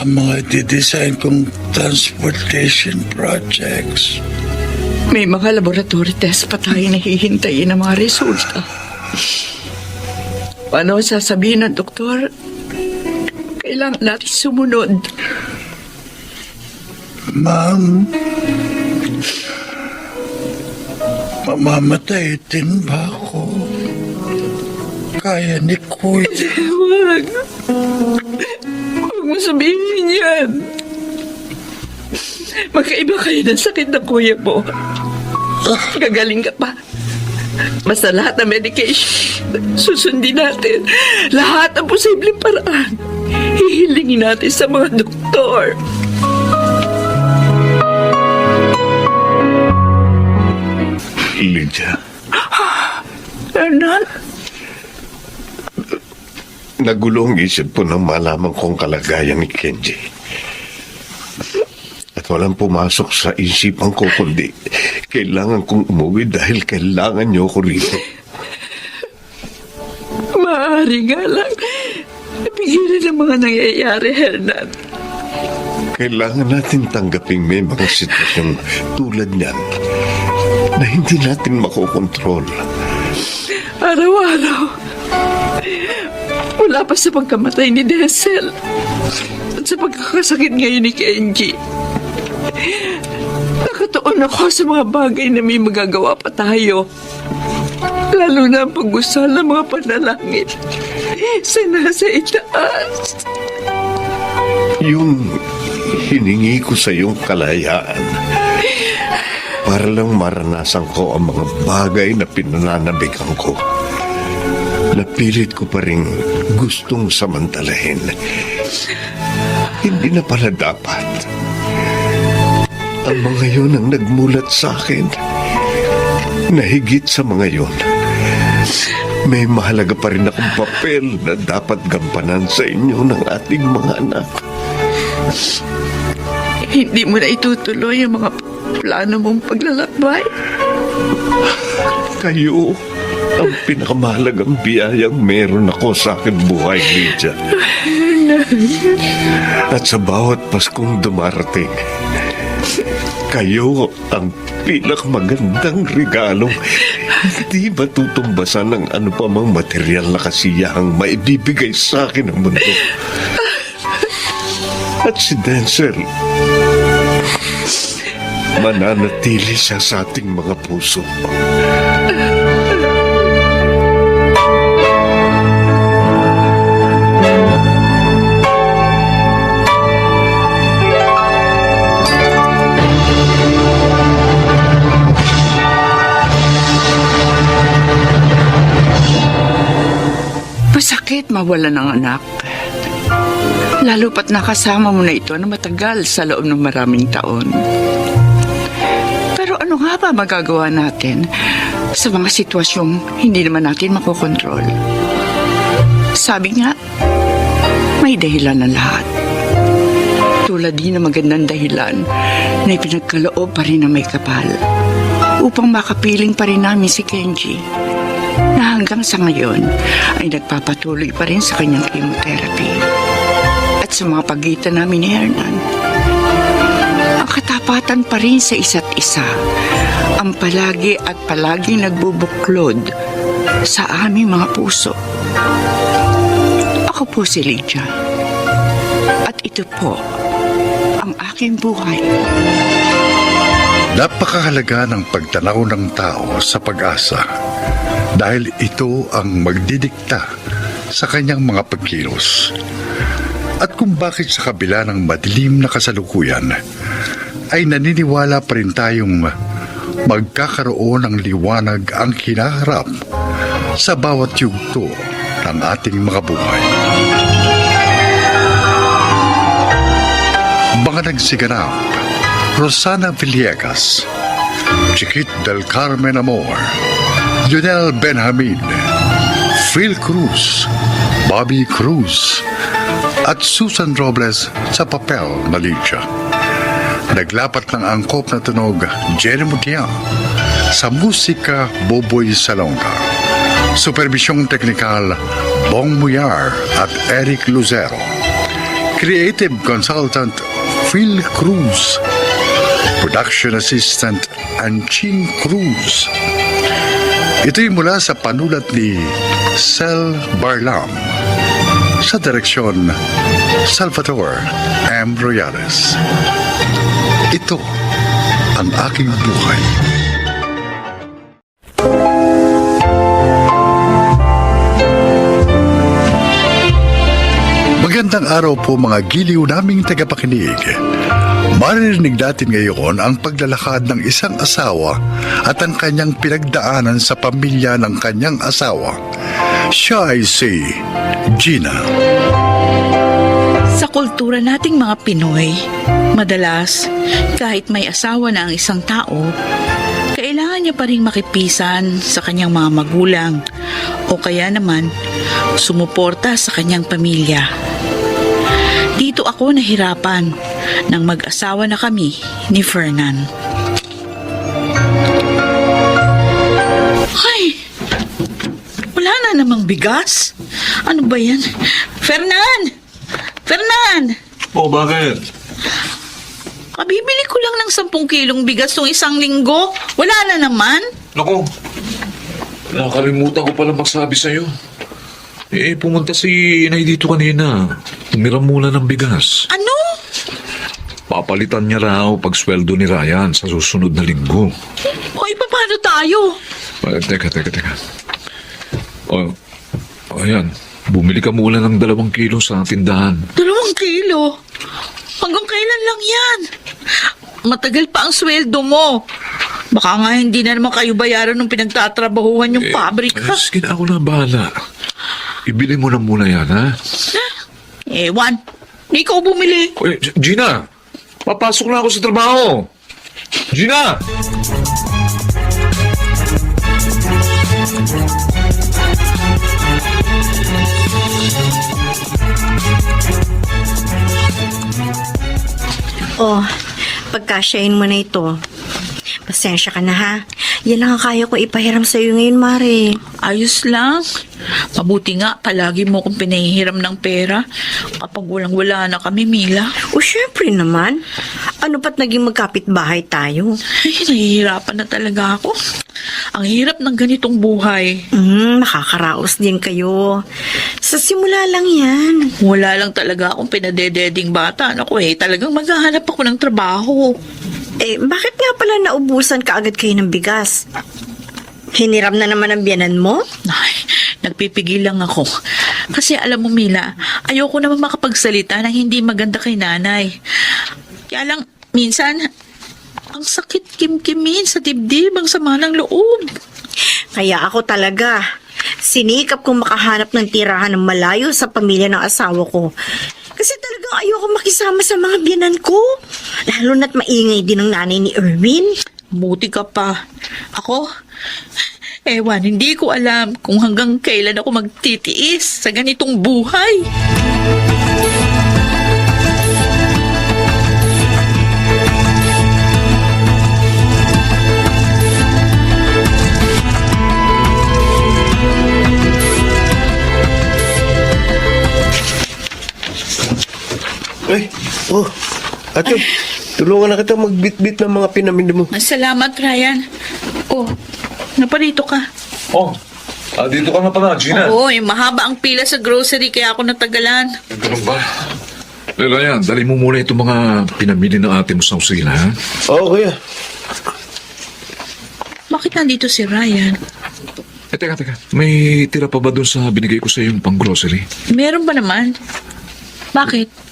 [SPEAKER 1] ang mga didesign kong transportation projects.
[SPEAKER 5] May mga laboratory test pa tayo nahihintayin ng mga resulta. Paano sasabihin ng doktor? Kailangan natin sumunod.
[SPEAKER 1] Ma'am, mamamatay din ba ako? Kaya ni Kuya.
[SPEAKER 5] Huwag. Huwag mo sabihin yan. Magkaiba kayo ng sakit ng kuya mo. Gagaling ka pa. Basta lahat ng medication, susundin natin. Lahat ng posibleng paraan. Hihilingin natin sa mga doktor.
[SPEAKER 11] Lydia,
[SPEAKER 5] Hernan?
[SPEAKER 11] nagulo ang isip ko nang malaman kong kalagayan ni Kenji. At walang pumasok sa isipan ko kundi kailangan kong umuwi dahil kailangan niyo ko rito.
[SPEAKER 5] Maaari nga lang. Napigilan ang mga nangyayari, Hernan.
[SPEAKER 11] Kailangan natin tanggaping may mga sitwasyong tulad niyan na hindi natin makokontrol.
[SPEAKER 5] Araw-araw. Wala pa sa pagkamatay ni Denzel. At sa pagkakasakit ngayon ni Kenji. Nakatuon ako sa mga bagay na may magagawa pa tayo. Lalo na ang pag-usal ng mga panalangin sa nasa itaas.
[SPEAKER 11] Yung hiningi ko sa iyong kalayaan,
[SPEAKER 7] para lang maranasan ko ang mga bagay na pinananabigan ko. Napilit ko pa rin gustong samantalahin. Hindi na pala dapat. Ang mga yun ang nagmulat sa akin. Nahigit sa mga yun, may mahalaga pa rin akong papel na dapat gampanan sa inyo ng ating mga anak.
[SPEAKER 5] Hindi mo na itutuloy ang mga plano mong paglalakbay.
[SPEAKER 7] Kayo ang pinakamahalagang biyayang meron ako sa akin buhay, Lydia. At sa bawat Paskong dumarating, kayo ang pinakamagandang regalong hindi matutumbasan ng ano pa mang material na kasiyahang maibibigay sa akin ng mundo. At si Denzel, mananatili siya sa ating mga puso.
[SPEAKER 4] Masakit mawala ng anak. Lalo pat nakasama mo na ito na matagal sa loob ng maraming taon. Pero ano nga ba magagawa natin sa mga sitwasyong hindi naman natin makokontrol? Sabi nga, may dahilan ng lahat. Tulad din ng magandang dahilan na ipinagkaloob pa rin ng may kapal upang makapiling pa rin namin si Kenji, na hanggang sa ngayon ay nagpapatuloy pa rin sa kanyang chemotherapy. At sa mga pagitan namin ni Hernan, ang katapatan pa rin sa isa't isa ang palagi at palagi nagbubuklod sa aming mga puso. Ako po si Lydia. At ito po ang aking buhay.
[SPEAKER 1] Napakahalaga ng pagtanaw ng tao sa pag-asa dahil ito ang magdidikta sa kanyang mga pagkilos. At kung bakit sa kabila ng madilim na kasalukuyan ay naniniwala pa rin tayong magkakaroon ng liwanag ang hinaharap sa bawat yugto ng ating mga buhay. Mga nagsiganap, Rosana Villegas, Chiquit del Carmen Amor, Junel Benjamin, Phil Cruz, Bobby Cruz, at Susan Robles sa papel na Lydia. Naglapat ng angkop na tunog Jenny Mutiang, sa musika Boboy Salonga. Supervisyong teknikal Bong Muyar at Eric Lucero. Creative Consultant Phil Cruz. Production Assistant Anching Cruz. Ito'y mula sa panulat ni Sel Barlam. Sa direksyon Salvador M. Royales. Ito ang aking buhay. Magandang araw po mga giliw naming tagapakinig. Maririnig natin ngayon ang paglalakad ng isang asawa at ang kanyang pinagdaanan sa pamilya ng kanyang asawa. Siya ay si Gina.
[SPEAKER 10] Sa kultura nating mga Pinoy, madalas, kahit may asawa na ang isang tao, kailangan niya pa rin makipisan sa kanyang mga magulang o kaya naman sumuporta sa kanyang pamilya. Dito ako nahirapan nang mag-asawa na kami ni Fernan. Ay! Wala na namang bigas? Ano ba yan? Fernan! Fernan!
[SPEAKER 6] O, bakit?
[SPEAKER 10] Kabibili ko lang ng 10 kilong bigas nung isang linggo. Wala na naman.
[SPEAKER 6] Naku, nakalimutan ko pala magsabi sa'yo. Pumunta si Inay dito kanina. Tumiram muna ng bigas.
[SPEAKER 10] Ano?
[SPEAKER 6] Papalitan niya raw pag sweldo ni Ryan sa susunod na linggo.
[SPEAKER 10] Oy, paano tayo?
[SPEAKER 6] Teka. Ayan. Bumili ka muna ng 2 kilo sa tindahan.
[SPEAKER 10] 2 kilo? Hanggang kailan lang yan? Matagal pa ang sweldo mo.
[SPEAKER 5] Baka nga hindi na naman kayo bayaran ng pinagtatrabahuhan yung pabrika.
[SPEAKER 6] Sige na, ako na bahala. Ibili mo na muna yan, ha?
[SPEAKER 5] Ewan, di ko bumili.
[SPEAKER 6] Oy, Gina! Papasok na ako sa trabaho! Gina!
[SPEAKER 2] Oh, pagkasyahin mo na ito. Pasensya ka na ha. Yan lang ang kaya ko ipahiram sa'yo ngayon, Mare.
[SPEAKER 5] Ayos lang. Mabuti nga, palagi mo akong pinahihiram ng pera kapag walang-wala na kami, Mila.
[SPEAKER 2] O syempre naman. Ano pat naging magkapit-bahay tayo?
[SPEAKER 5] Ay, nahihirapan na talaga ako. Ang hirap ng ganitong buhay.
[SPEAKER 2] Makakaraos din kayo. Sa simula lang yan.
[SPEAKER 5] Wala lang talaga akong pinadededing bata. Naku talagang maghahanap ako ng trabaho.
[SPEAKER 2] Bakit nga pala naubusan ka agad kayo ng bigas? Hiniram na naman ang biyanan mo?
[SPEAKER 5] Ay, nagpipigil lang ako. Kasi alam mo, Mila, ayoko naman makapagsalita ng hindi maganda kay nanay. Kaya lang, minsan, ang sakit kimkimin sa dibdib, ang sama ng loob.
[SPEAKER 2] Kaya ako talaga, sinikap kong makahanap ng tirahan ng malayo sa pamilya ng asawa ko. Kasi talagang ayoko makisama sa mga biyanan ko. Lalo na't maingay din ang nanay ni Erwin.
[SPEAKER 5] Buti ka pa. Ako, ewan, hindi ko alam kung hanggang kailan ako magtitiis sa ganitong buhay.
[SPEAKER 7] Ato, tulungan na kita magbitbit ng mga pinamili mo.
[SPEAKER 5] Salamat, Ryan. Naparito ka.
[SPEAKER 6] Dito ka na pala, Gina.
[SPEAKER 5] Oo, mahaba ang pila sa grocery kaya ako natagalan.
[SPEAKER 6] Ganun ba? Ryan, dali mo muna itong mga pinamili ng ate mo sa usina, ha?
[SPEAKER 7] Oo, kuya.
[SPEAKER 5] Bakit nandito si Ryan?
[SPEAKER 6] Teka. May tira pa ba dun sa binigay ko sa yung pang-grocery?
[SPEAKER 5] Meron ba naman? Bakit?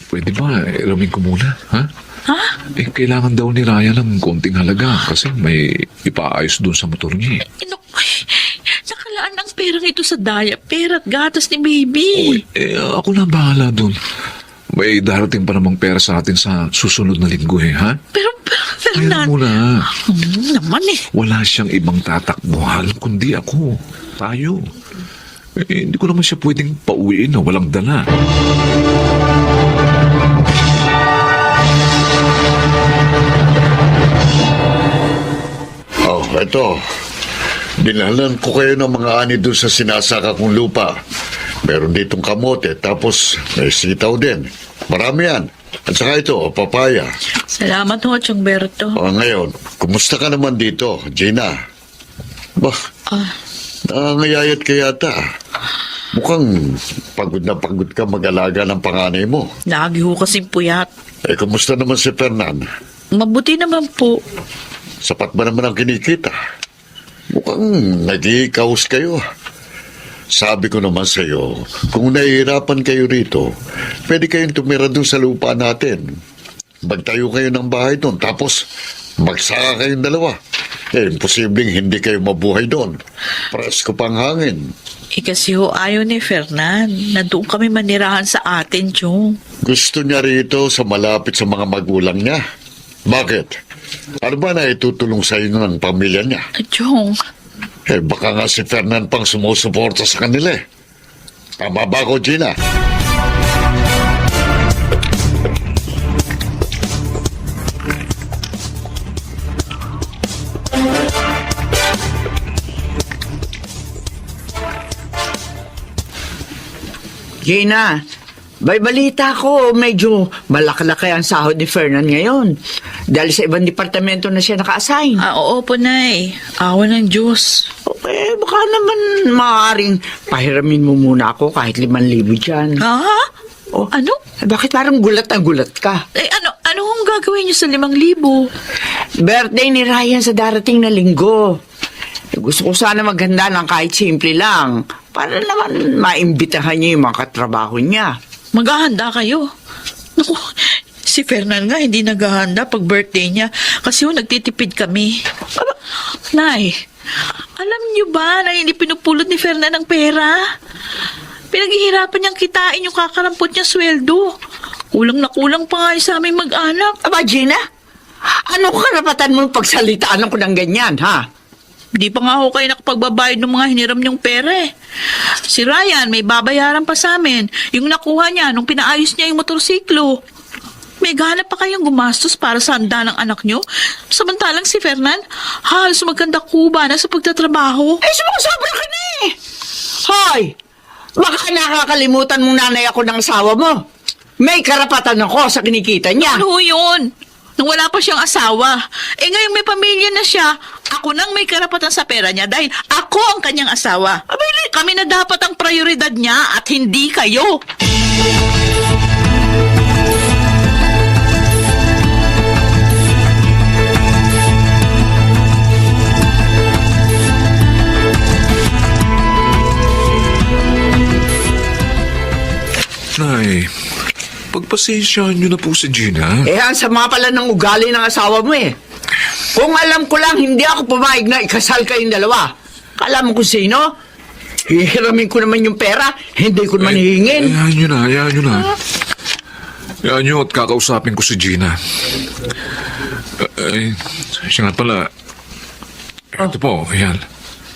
[SPEAKER 6] Pwede ba, iramin ko muna, ha?
[SPEAKER 5] Ha?
[SPEAKER 6] Kailangan daw ni Ryan ng konting halaga kasi may ipaayos dun sa motor niya.
[SPEAKER 5] Nakalaan ang perang ito sa diaper at gatas ni baby.
[SPEAKER 6] Ako na bahala dun. May darating pa namang pera sa atin sa susunod na linggo, ha?
[SPEAKER 5] Pero
[SPEAKER 6] Kaya muna.
[SPEAKER 5] naman
[SPEAKER 6] Wala siyang ibang tatakbuhan kundi ako. Tayo. Hindi ko naman siya pwedeng pauwiin na walang dala.
[SPEAKER 3] Ito. Dinhalan ko kayo ng mga ani doon sa sinasaka kong lupa. Meron ditong kamote, tapos may sitaw din. Marami yan. At saka ito, papaya.
[SPEAKER 5] Salamat ho, Chungberto.
[SPEAKER 3] Ngayon, kumusta ka naman dito, Gina? Bah, nangangayayat ka yata. Mukhang pagod na pagod ka mag-alaga ng panganay mo.
[SPEAKER 5] Lagi ho kasing puyat.
[SPEAKER 3] Kumusta naman si Fernan?
[SPEAKER 5] Mabuti naman po.
[SPEAKER 3] Sapat ba naman ang kinikita? Mukhang nag-i-kaos kayo. Sabi ko naman sa iyo, kung nahihirapan kayo rito, pwede kayong tumira doon sa lupa natin. Magtayo kayo ng bahay doon, tapos magsaka kayong dalawa. Imposibleng hindi kayo mabuhay doon. Presko pang hangin.
[SPEAKER 5] Kasi ho ayaw ni Fernan na doon kami manirahan sa atin, Chong.
[SPEAKER 3] Gusto niya rito sa malapit sa mga magulang niya. Bakit? Ano ba na itutulong sa inyo ng pamilya niya?
[SPEAKER 5] Chong.
[SPEAKER 3] Baka nga si Fernan pang sumusuporta sa kanila. Tama ba ako, Gina?
[SPEAKER 4] Gina, may balita ko, medyo malaki-laki ang sahod ni Fernan ngayon. Dahil sa ibang departamento na siya naka-assign.
[SPEAKER 5] Oo po, Nay. Awa ng Diyos.
[SPEAKER 4] Baka naman maaaring pahiramin mo muna ako kahit 5,000 dyan.
[SPEAKER 5] Ha? Ano?
[SPEAKER 4] Bakit parang gulat na gulat ka?
[SPEAKER 5] Ano hong gagawin niyo sa 5,000?
[SPEAKER 4] Birthday ni Ryan sa darating na linggo. Gusto ko sana maghanda ng kahit simple lang. Para naman maimbitahan niya yung mga katrabaho niya.
[SPEAKER 5] Maghahanda kayo? Naku,
[SPEAKER 10] Si Fernan nga hindi naghahanda pag birthday niya kasi nagtitipid kami. Aba, Nay, alam niyo ba na hindi pinupulot ni Fernan ang pera? Pinaghihirapan niyang kitain yung kakarampot niya sweldo. Kulang na kulang pa nga yun sa aming mag-anak.
[SPEAKER 4] Aba, Gina, ano karapatan mo pagsalitaan ko ng ganyan, ha?
[SPEAKER 10] Di pa nga ako kayo nakapagbabayad ng mga hiniram niyong pera eh. Si Ryan, may babayaran pa sa amin. Yung nakuha niya nung pinaayos niya yung motorsiklo. May gana pa kayong gumastos para sa handa ng anak niyo? Samantalang si Fernan, halos maganda kuba na sa pagtatrabaho.
[SPEAKER 4] Eh, sumasobra ka na eh! Hoy! Baka nakakalimutan mong nanay ako ng asawa mo. May karapatan ako sa kinikita niya.
[SPEAKER 10] Ano yun? Nung wala pa siyang asawa. Eh ngayon may pamilya na siya, ako nang may karapatan sa pera niya dahil ako ang kanyang asawa. Abay, kami na dapat ang prioridad niya at hindi kayo.
[SPEAKER 6] Nay, pagpasensyahan niyo na po si Gina.
[SPEAKER 4] Eh, ang sama pala ng ugali ng asawa mo eh. Kung alam ko lang, hindi ako pumayag na ikasal kayong dalawa. Kala mo kung sino? Hihiramin ko naman yung pera, hindi ko naman hihingin.
[SPEAKER 6] Hayaan niyo na, hayaan niyo na. Hayaan niyo at kakausapin ko si Gina. Siya nga pala. Ito po, ayan.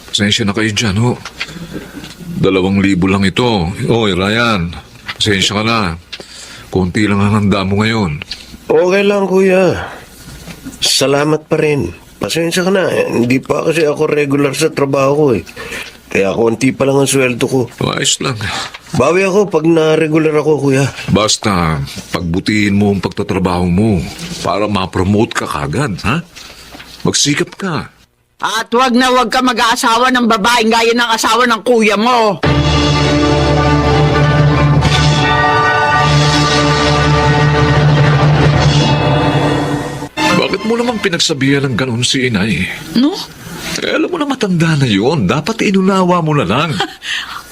[SPEAKER 6] Pasensya na kayo dyan, ho. 2,000 lang ito. Oy, Ryan. Pasensya ka na. Konti lang ang handa mo ngayon.
[SPEAKER 7] Okay lang, kuya. Salamat pa rin. Pasensya ka na. Hindi pa kasi ako regular sa trabaho ko eh. Kaya konti pa lang ang sweldo ko.
[SPEAKER 6] Ayos lang.
[SPEAKER 7] Bawi ako pag na-regular ako, kuya.
[SPEAKER 6] Basta, pagbutihin mo ang pagtatrabaho mo para ma-promote ka kagad, ha? Magsikap ka.
[SPEAKER 4] At wag na wag ka mag-aasawa ng babaeng gaya ng asawa ng kuya mo.
[SPEAKER 6] Bakit mo naman pinagsabihan ng ganun si inay?
[SPEAKER 10] No?
[SPEAKER 6] Alam mo na matanda na yun. Dapat inunawa mo na lang.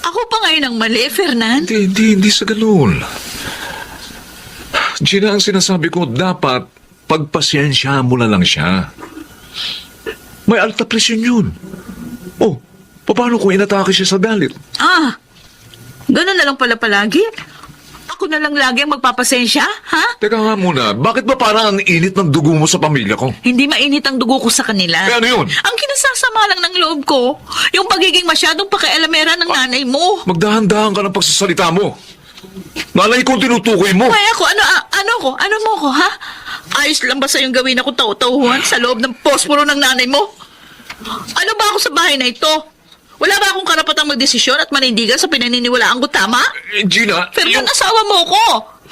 [SPEAKER 10] Ako pa ngayon ang mali, Fernan.
[SPEAKER 6] Hindi sa ganun. Gina, ang sinasabi ko, dapat pagpasensya mo na lang siya. May alta presyon yun. Oh, paano kung inatake siya sa galit?
[SPEAKER 10] Ganun na lang pala palagi? Ako na lang lagi ang magpapasensya, ha?
[SPEAKER 6] Teka nga muna, bakit ba parang ang init ng dugo mo sa pamilya ko?
[SPEAKER 10] Hindi mainit ang dugo ko sa kanila.
[SPEAKER 6] Eh, ano yun?
[SPEAKER 10] Ang kinasasama lang ng loob ko, yung pagiging masyadong pakialamera ng nanay mo.
[SPEAKER 6] Magdahan-dahan ka ng pagsasalita mo. Nanay kong tinutukoy mo.
[SPEAKER 10] Ay ako, ano mo ko, ha? Ayos lang ba sa'yong gawin ako tau-tauhan sa loob ng posporo ng nanay mo? Ano ba ako sa bahay na ito? Wala ba akong karapatang magdesisyon at manindigan sa pinaniniwalaan ko tama?
[SPEAKER 6] Gina,
[SPEAKER 10] Pero yung asawa mo ko.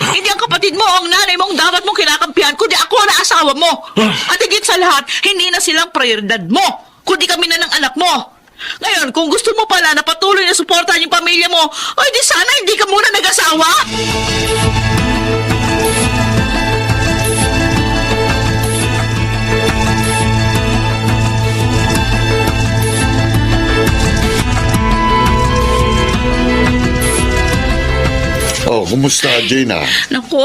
[SPEAKER 10] Hindi ang kapatid mo, ang nanay mo, ang dapat mong kinakampihan, kundi ako na asawa mo. At higit sa lahat, hindi na silang prioridad mo, kundi kami na ng anak mo. Ngayon, kung gusto mo pala na patuloy na suportahan yung pamilya mo, ay di sana hindi ka muna nag-asawa.
[SPEAKER 3] Oh, kumusta, Gina?
[SPEAKER 10] Naku,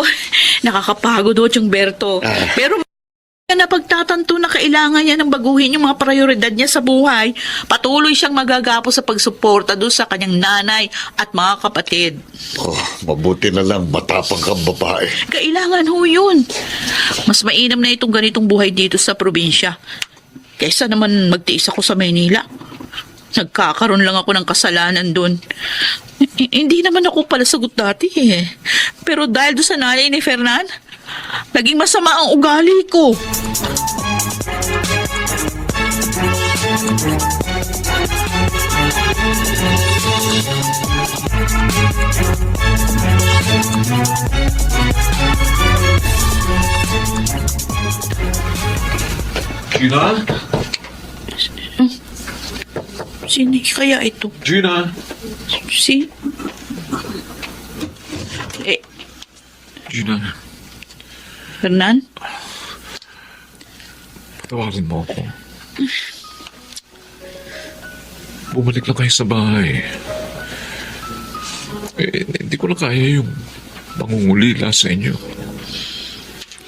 [SPEAKER 10] nakakapagod ho, Berto. Pero na pagtatanto na kailangan niya ng baguhin yung mga prioridad niya sa buhay, patuloy siyang magagapo sa pagsuporta doon sa kanyang nanay at mga kapatid.
[SPEAKER 3] Oh, mabuti na lang, matapang kang babae.
[SPEAKER 10] Kailangan ho yun. Mas mainam na itong ganitong buhay dito sa probinsya. Kaysa naman magtiis ako sa Maynila. Nagkakaroon lang ako ng kasalanan doon. Hindi naman ako pala sagot dati eh. Pero dahil doon sa nanay ni Fernan, naging masama ang ugali ko.
[SPEAKER 6] Gina?
[SPEAKER 10] Sino kaya ito?
[SPEAKER 6] Gina? Gina?
[SPEAKER 10] Fernan?
[SPEAKER 6] Patawarin mo ako. Bumalik lang kayo sa bahay. Hindi ko na kaya yung pangungulila sa inyo.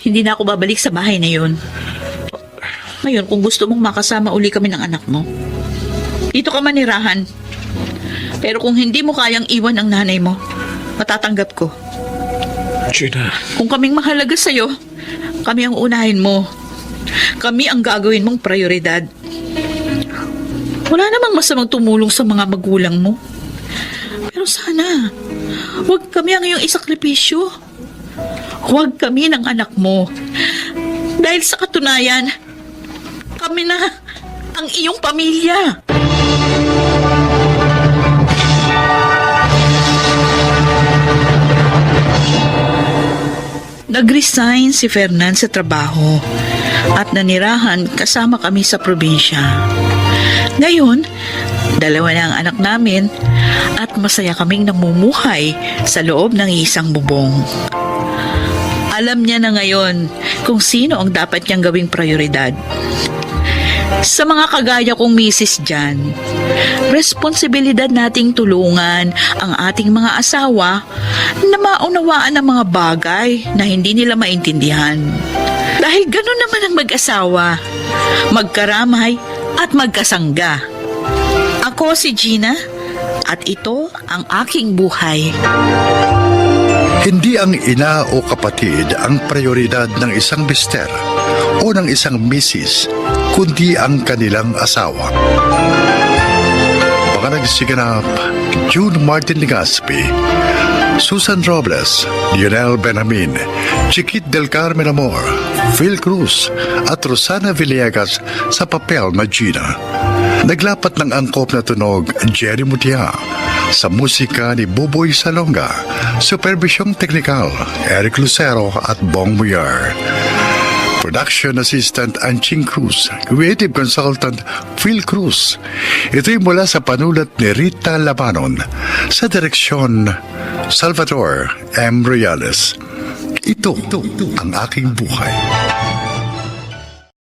[SPEAKER 10] Hindi na ako babalik sa bahay na yun. Ngayon, kung gusto mong makasama uli kami ng anak mo, dito ka manirahan. Pero kung hindi mo kayang iwan ang nanay mo, matatanggap ko.
[SPEAKER 6] Gina,
[SPEAKER 10] Kung kaming mahalaga sa'yo, kami ang unahin mo. Kami ang gagawin mong prioridad. Wala namang masamang tumulong sa mga magulang mo. Pero sana, huwag kami ang iyong isakripisyo. Huwag kami ng anak mo. Dahil sa katunayan, kami na ang iyong pamilya. Nag-resign si Fernan sa trabaho at nanirahan kasama kami sa probinsya. Ngayon, 2 na ang anak namin at masaya kaming namumuhay sa loob ng isang bubong. Alam niya na ngayon kung sino ang dapat niyang gawing prioridad. Sa mga kagaya kong misis dyan, responsibilidad nating tulungan ang ating mga asawa na maunawaan ang mga bagay na hindi nila maintindihan. Dahil gano'n naman ang mag-asawa, magkaramay at magkasangga. Ako si Gina at ito ang aking buhay.
[SPEAKER 1] Hindi ang ina o kapatid ang prioridad ng isang mister o ng isang misis, kundi ang kanilang asawa. Baka nagsiganap June Martin Legaspi, Susan Robles, Lionel Benjamin, Chiquit del Carmen Amor, Phil Cruz at Rosana Villegas sa papel na Gina. Naglapat ng angkop na tunog Jerry Mutia, sa musika ni Buboy Salonga, supervisyong teknikal Eric Lucero at Bong Muyar. Production Assistant Anching Cruz, Creative Consultant Phil Cruz. Ito'y mula sa panulat ni Rita Labanon, sa direksyon Salvador M. Reales. Ito ang aking buhay.